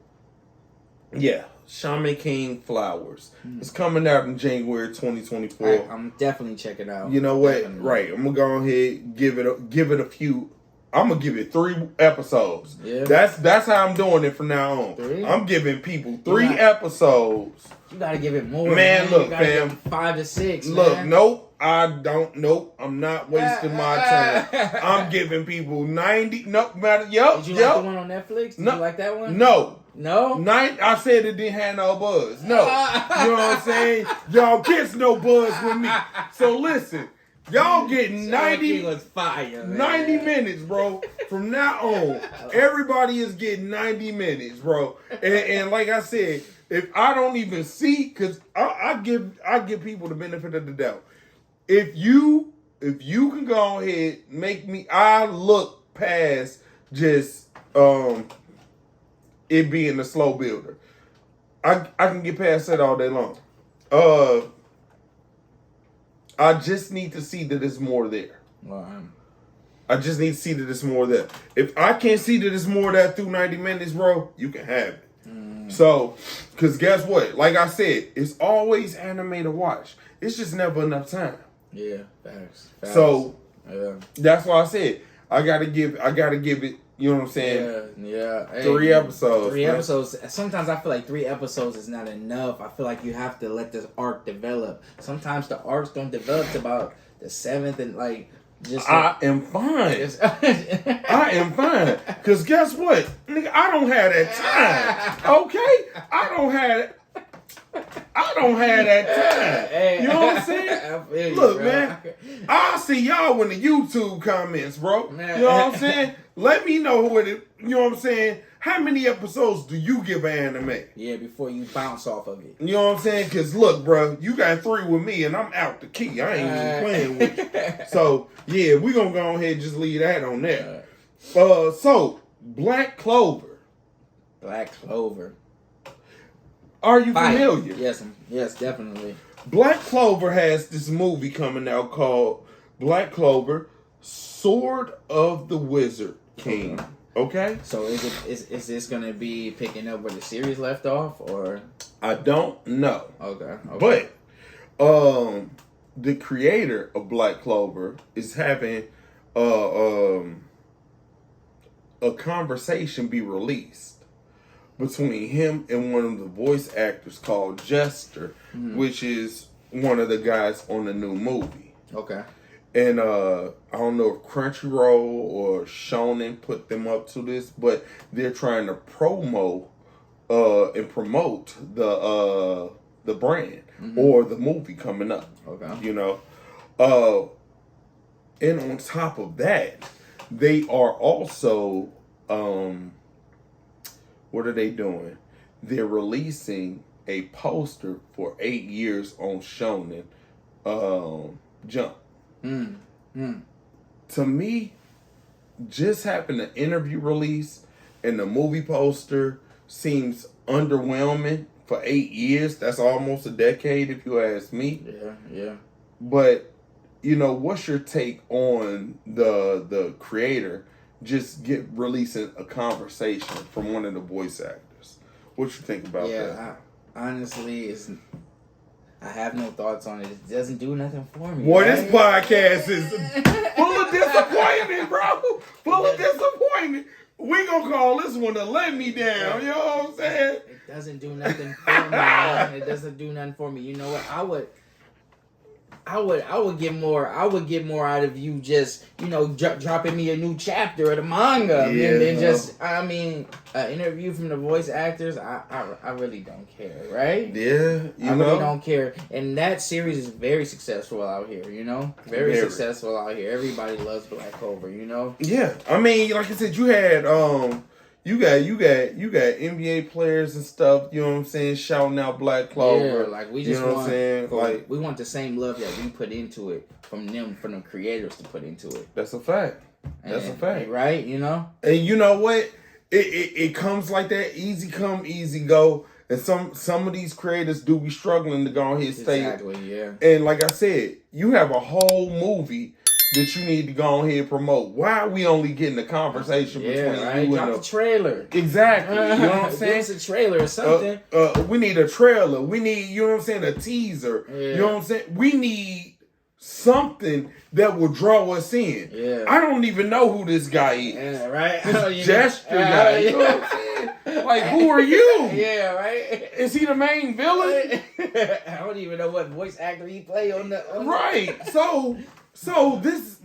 yeah, Shaman King Flowers. It's coming out in January 2024. I'm definitely checking it out. You know what? Definitely. Right. I'm gonna go ahead give it a few. I'm gonna give it 3 episodes. Yeah. That's how I'm doing it from now on. 3? I'm giving people 3 episodes. You gotta give it more, Man, look, you gotta fam. give it 5 to 6. Look, man. nope. I don't. Nope. I'm not wasting my time. I'm giving people 90. Nope. Matter. Yup. Did you like the one on Netflix? Did you like that one? No. No? I said it didn't have no buzz. No. You know what I'm saying? Y'all gets no buzz with me. So listen, y'all getting 90 was fire, man. 90 minutes, bro. From now on, everybody is getting 90 minutes, bro. And like I said, if I don't even see, because I give people the benefit of the doubt. If you can go ahead, I look past just it being a slow builder. I can get past that all day long. I just need to see that there's more there. I just need to see that there's more there. If I can't see that there's more there through 90 minutes, bro, you can have it. So, because guess what? Like I said, it's always anime to watch. It's just never enough time. Yeah, facts. So, yeah. That's why I said I gotta give it, you know what I'm saying? Yeah. Hey, 3 episodes. 3 episodes. Sometimes I feel like 3 episodes is not enough. I feel like you have to let the arc develop. Sometimes the arcs don't develop to about the 7th and like just. I am fine. I am fine. Because guess what? Nigga, I don't have that time. Okay? I don't have that time. Hey, you know what I'm saying? Look, man, I'll see y'all in the YouTube comments, bro. You know what I'm saying? Let me know what it, you know what I'm saying? How many episodes do you give an anime? Yeah, before you bounce off of it. You know what I'm saying? Because look, bro, you got 3 with me and I'm out the key. I ain't even playing with you. So, yeah, we're going to go ahead and just leave that on there. So, Black Clover. Black Clover. Are you familiar? Yes, definitely. Black Clover has this movie coming out called Black Clover, Sword of the Wizard King. Okay? So is this gonna be picking up where the series left off, or? I don't know. Okay. But the creator of Black Clover is having a conversation be released between him and one of the voice actors called Jester, which is one of the guys on the new movie. Okay. And I don't know if Crunchyroll or Shonen put them up to this, but they're trying to promote the brand or the movie coming up. Okay. You know. And on top of that, they are also what are they doing? They're releasing a poster for 8 years on Shonen Jump. To me, just having an interview release and the movie poster seems underwhelming for 8 years. That's almost a decade, if you ask me. Yeah. But what's your take on the creator just releasing a conversation from one of the voice actors? What you think about that? Honestly, I have no thoughts on it. It doesn't do nothing for me. Boy, this podcast is full of disappointment, bro. Full of disappointment. We gonna call this one a let me down. You know what I'm saying? It doesn't do nothing for me, man. It doesn't do nothing for me. You know what? I would get more out of you just, dropping me a new chapter of the manga and then just, an interview from the voice actors. I really don't care, right? Yeah, I really don't care. And that series is very successful out here, very successful out here. Everybody loves Black Clover, Yeah, I mean, like I said, you had You got NBA players and stuff, you know what I'm saying, shouting out Black Clover. Yeah, like we just what I'm saying? Like we want the same love that we put into it from the creators to put into it. That's a fact. That's a fact. Right, And you know what? It comes like that, easy come, easy go. And some of these creators do be struggling to go on his stage. Exactly, yeah. And like I said, you have a whole movie that you need to go on here and promote. Why are we only getting a conversation between you and the trailer? Exactly. You know what I'm saying? Give us a trailer or something. We need a trailer. We need, you know what I'm saying, a teaser. Yeah. You know what I'm saying? We need something that will draw us in. Yeah. I don't even know who this guy is. Yeah, right? This gesture guy. You know what I'm saying? Like, who are you? Yeah, right? Is he the main villain? I don't even know what voice actor he play on the... Right. So this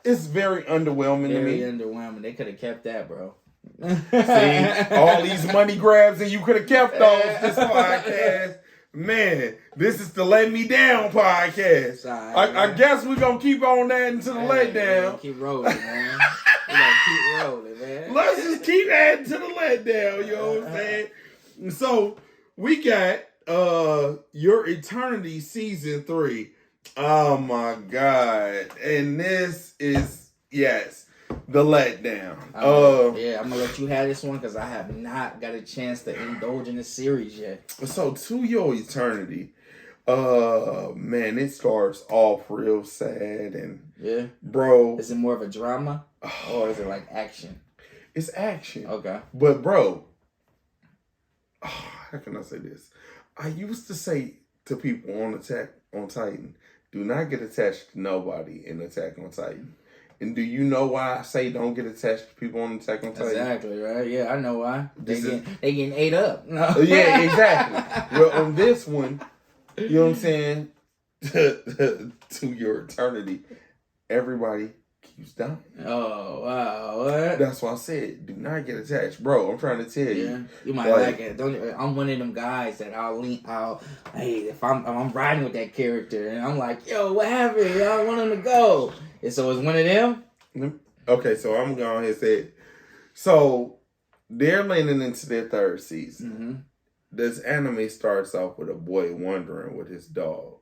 is very underwhelming to me. Very underwhelming. They could have kept that, bro. See, all these money grabs and you could have kept those. This podcast, man, this is the Let Me Down podcast. Right, I guess we're gonna keep on that into the let down. Keep rolling, man. We gotta keep rolling, man. Let's just keep adding to the let down. You know what I'm saying? So we got Your Eternity season 3. Oh my God. And this is, yes, the letdown. Yeah, I'm gonna let you have this one because I have not got a chance to indulge in the series yet. So To Your Eternity, man, it starts off real sad and bro. Is it more of a drama or is it like action? It's action. Okay. But bro, how can I say this? I used to say to people on Attack on Titan, do not get attached to nobody in Attack on Titan. And do you know why I say don't get attached to people on Attack on Titan? Exactly, right? Yeah, I know why. They getting ate up. No. Yeah, exactly. Well, on this one, you know what I'm saying? To Your Eternity, everybody keeps dying. Oh, wow. What? That's why I said, do not get attached. Bro, I'm trying to tell you. You might like it. I'm one of them guys that hey, if I'm riding with that character and I'm like, yo, what happened? I want him to go. And so it's one of them? Okay, so I'm going to say it. So they're landing into their 3rd season. Mm-hmm. This anime starts off with a boy wandering with his dog.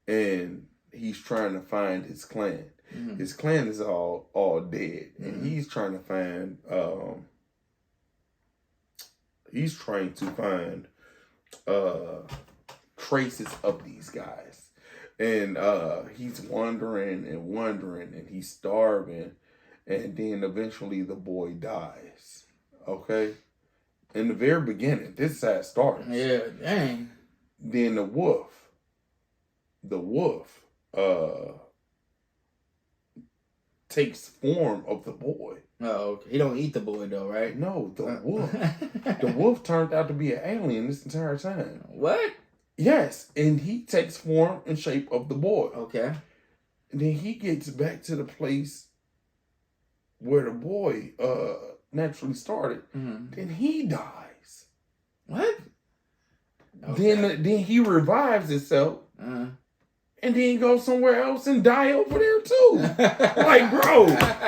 And he's trying to find his clan. Mm-hmm. His clan is all dead. Mm-hmm. And he's trying to find traces of these guys. And he's wandering and he's starving. And then eventually the boy dies. Okay? In the very beginning, this is how it starts. Yeah, dang. Then the wolf takes form of the boy. Oh, okay. He don't eat the boy though, right? No, the wolf. The wolf turned out to be an alien this entire time. What? Yes, and he takes form and shape of the boy. Okay. And then he gets back to the place where the boy naturally started. Mm-hmm. Then he dies. What? Okay. Then he revives himself. Uh-huh. and then go somewhere else and die over there too. Like, bro,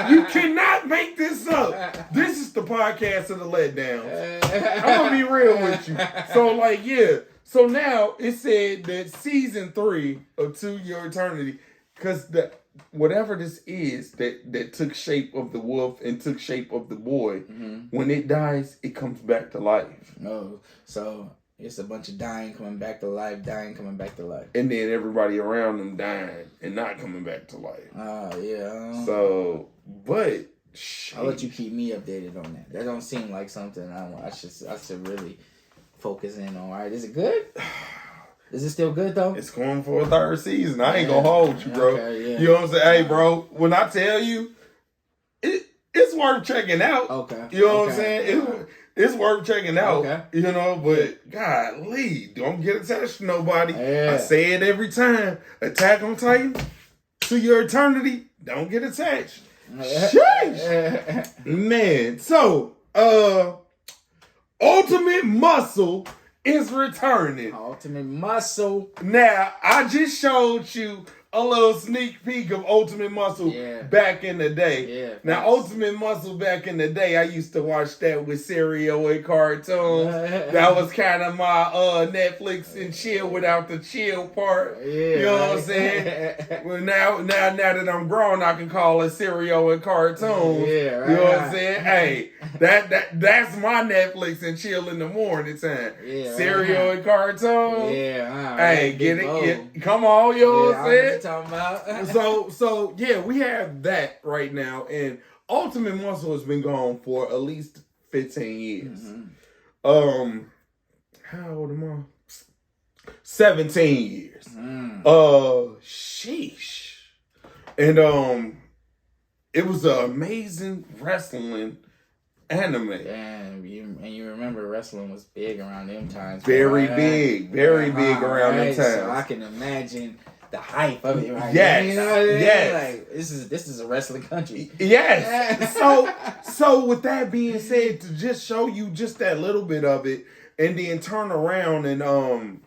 you cannot make this up. This is the podcast of the letdowns. I'm gonna be real with you. So, like, yeah. So now it said that season 3 of To Your Eternity, because whatever this is that took shape of the wolf and took shape of the boy, when it dies, it comes back to life. Oh, so it's a bunch of dying coming back to life, dying coming back to life. And then everybody around them dying and not coming back to life. Oh, yeah. So, but I'll let you keep me updated on that. That don't seem like something I should really focus in on. All right, is it good? Is it still good though? It's going for a 3rd season. I ain't gonna hold you, bro. Okay, yeah. You know what I'm saying? Hey, bro, when I tell you, it's worth checking out. Okay. You know what I'm saying? It's worth checking out. Okay. You know, but golly, don't get attached to nobody. Yeah. I say it every time. Attack on Titan, To Your Eternity, don't get attached. Sheesh. Man, so Ultimate Muscle is returning. Ultimate Muscle. Now, I just showed you a little sneak peek of Ultimate Muscle back in the day. Yeah. Now, Ultimate Muscle back in the day, I used to watch that with cereal and cartoons. That was kind of my Netflix and chill without the chill part. Yeah, you know what I'm saying? Well, now that I'm grown, I can call it cereal and cartoons. Yeah, right. You know what I'm saying? Hey, that's my Netflix and chill in the morning time. Yeah, Cereal and cartoons. Yeah. Hey, get it? Come on, you know what I'm saying? Talking about. so yeah, we have that right now, and Ultimate Muscle has been gone for at least 15 years. How old am I? 17 years. Sheesh. And it was an amazing wrestling anime. And you remember wrestling was big around them times. Very big around them times. So I can imagine the hype of it right Yes. now. You know what I mean? Yes. Like this is a wrestling country. Yes. So with that being said, to just show you just that little bit of it, and then turn around and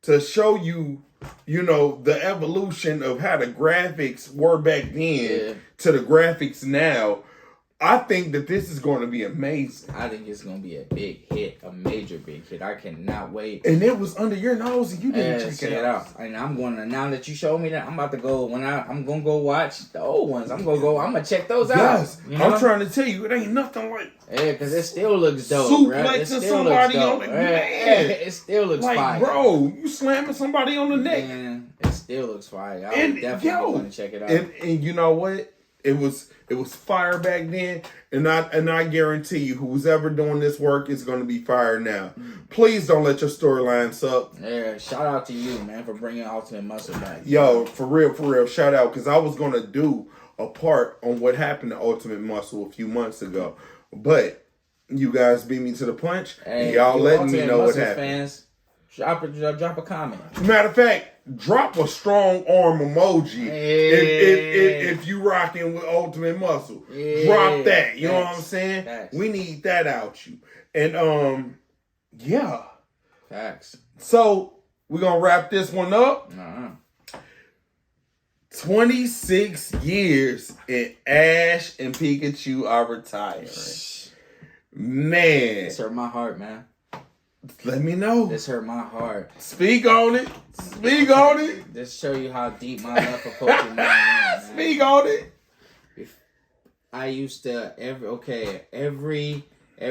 to show you, you know, the evolution of how the graphics were back then to the graphics now. I think that this is going to be amazing. I think it's going to be a big hit, a major big hit. I cannot wait. And it was under your nose and you didn't check it out. And I'm going to, now that you showed me that, I'm about to go, I'm going to go watch the old ones. I'm going to check those out. Yes. You know? I'm trying to tell you, it ain't nothing like because it still looks dope. suplexing somebody on the neck. It still looks like, fire. Bro, you slamming somebody on the neck. Man, it still looks fire. I'm definitely going to check it out. And you know what? It was fire back then, and I guarantee you, who's ever doing this work is going to be fire now. Please don't let your storyline suck. Yeah, shout out to you, man, for bringing Ultimate Muscle back. Yo, for real, shout out, because I was going to do a part on what happened to Ultimate Muscle a few months ago, but you guys beat me to the punch, and y'all letting me know what happened. Fans, drop a comment. Matter of fact, drop a strong arm emoji if you rocking with Ultimate Muscle. Drop that. You know what I'm saying? Facts. We need that out you. And yeah. Facts. So we're gonna wrap this one up. 26 years and Ash and Pikachu are retiring. Man. This hurt my heart, man. Let me know. This hurt my heart. Speak on it. Speak on it. Just show you how deep my love for Pokemon is. Speak on it. I used to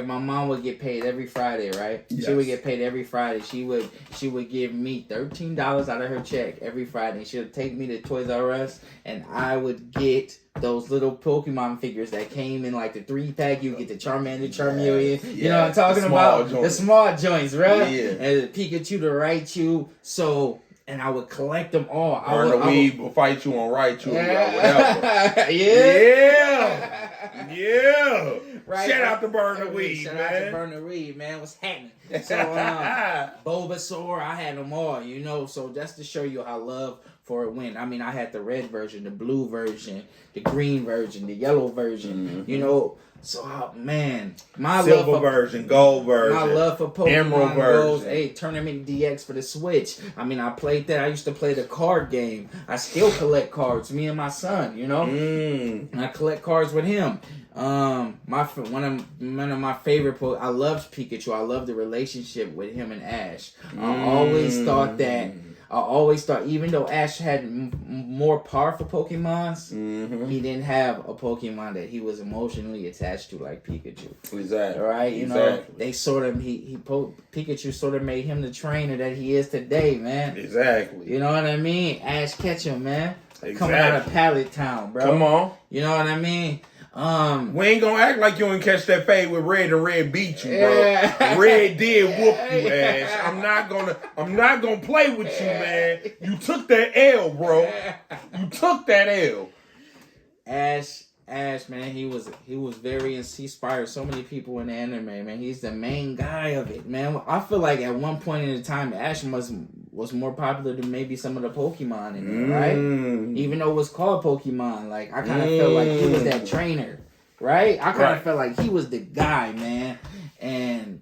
my mom would get paid every Friday, right? Yes. She would get paid every Friday. She would give me $13 out of her check every Friday. She would take me to Toys R Us, and I would get those little Pokemon figures that came in like the 3-pack. You get the Charmander, Charmeleon. You know what I'm talking about? The small joints, right? Yeah. And the Pikachu, the Raichu. So, and I would collect them all. Burn the weed will fight you on Raichu. Yeah. Yeah. Right. Shout out to Burn the Weed, Shout man. out to Burn the Weed, man. What's happening? So, Bulbasaur, I had them all, you know. So that's to show you how love for it went. I mean, I had the red version, the blue version, the green version, the yellow version, you know. So, man, my Silver love for version, gold version, my love for Pokemon Emerald goes, version. hey, Tournament DX for the Switch. I mean, I played that. I used to play the card game. I still collect cards. Me and my son, you know, and I collect cards with him. One of my favorite. I loved Pikachu. I loved the relationship with him and Ash. I always thought, even though Ash had more powerful Pokemons, he didn't have a Pokemon that he was emotionally attached to like Pikachu. Exactly. Right? You know, they sort of Pikachu sort of made him the trainer that he is today, man. Exactly. You know what I mean? Ash Ketchum, man. Exactly. Coming out of Pallet Town, bro. Come on. You know what I mean? We ain't gonna act like you ain't catch that fade with Red and Red beat you, bro. Yeah. Red did whoop you, Ash. I'm not gonna play with you, man. You took that L, bro. You took that L. Ash, man, he was he inspired so many people in the anime, man. He's the main guy of it, man. I feel like at one point in the time, Ash was more popular than maybe some of the Pokemon in it, right? Even though it was called Pokemon, like I kind of felt like he was that trainer, right? I kind of felt like he was the guy, man. And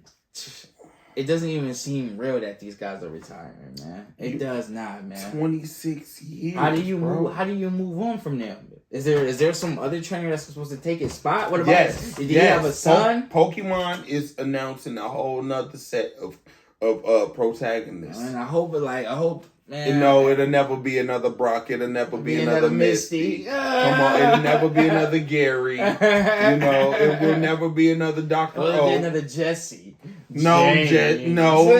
it doesn't even seem real that these guys are retiring, man. It does not, man. 26 years. How do you move on from them? Is there some other trainer that's supposed to take his spot? What about did he have a son? Pokemon is announcing a whole nother set of protagonists. And I hope, man. You know, it'll never be another Brock. It'll never be another Misty. Come on, it'll never be another Gary. You know, it will never be another Dr. Will O. it be another Jesse? No, no.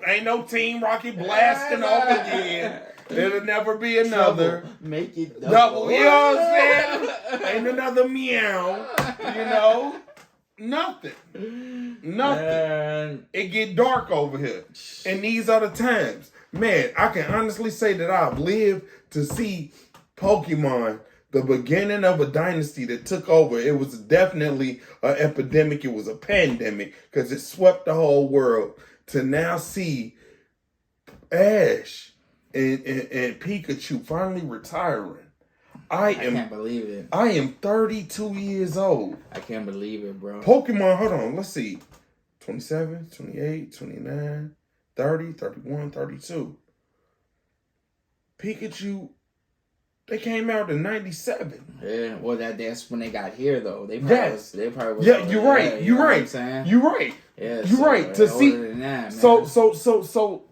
Ain't no Team Rocket blasting off again. It'll never be another. Trouble. Make it double. You know what I'm saying? Ain't another meow. You know? Nothing. Man. It get dark over here. And these are the times. Man, I can honestly say that I've lived to see Pokemon, the beginning of a dynasty that took over. It was definitely an epidemic. It was a pandemic because it swept the whole world. To now see Ash and Pikachu finally retiring. I can't believe it. I am 32 years old. I can't believe it, bro. Pokemon, hold on, let's see. 27, 28, 29, 30, 31, 32. Pikachu, they came out in 97. Yeah, well, that's when they got here, though. They probably was. Yeah, you're right. You're right. You're right. Yeah, you're right. To see. That, So,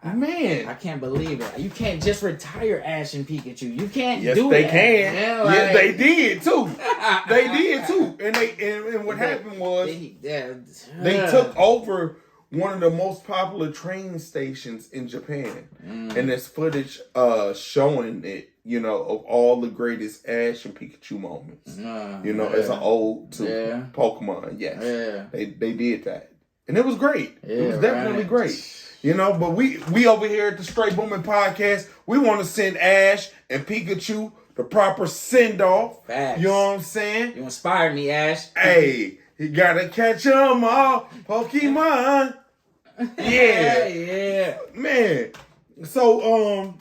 man, I can't believe it. You can't just retire Ash and Pikachu. You can't yes, do they that. can. Man, yes, they did too. They did too. And what happened was they took over one of the most popular train stations in Japan, and there's footage showing it. You know, of all the greatest Ash and Pikachu moments. You know, it's an ode to Pokemon. Yes, they did that, and it was great. It was definitely great. You know, but we over here at the Straight Boomin' Podcast, we want to send Ash and Pikachu the proper send-off. Facts. You know what I'm saying? You inspired me, Ash. Hey, you gotta catch 'em all, Pokemon. Yeah. Yeah. Man. So,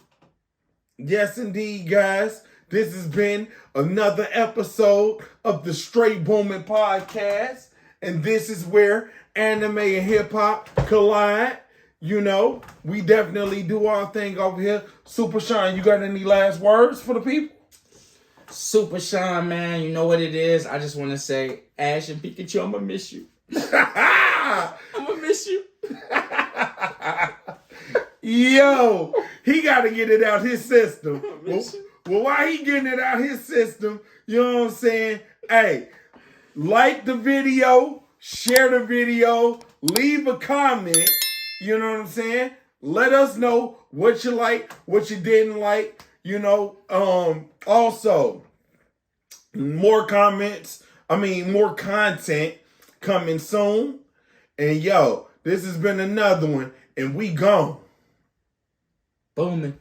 yes indeed, guys. This has been another episode of the Straight Boomin' Podcast. And this is where anime and hip-hop collide. You know, we definitely do our thing over here. Supa Shaun, you got any last words for the people? Supa Shaun, man, you know what it is. I just want to say, Ash and Pikachu, I'm going to miss you. I'm going to miss you. Yo, he got to get it out his system. Well, while he getting it out his system, you know what I'm saying? Hey, like the video, share the video, leave a comment. You know what I'm saying? Let us know what you like, what you didn't like. You know, also, more content coming soon. And yo, this has been another one, and we gone. Booming.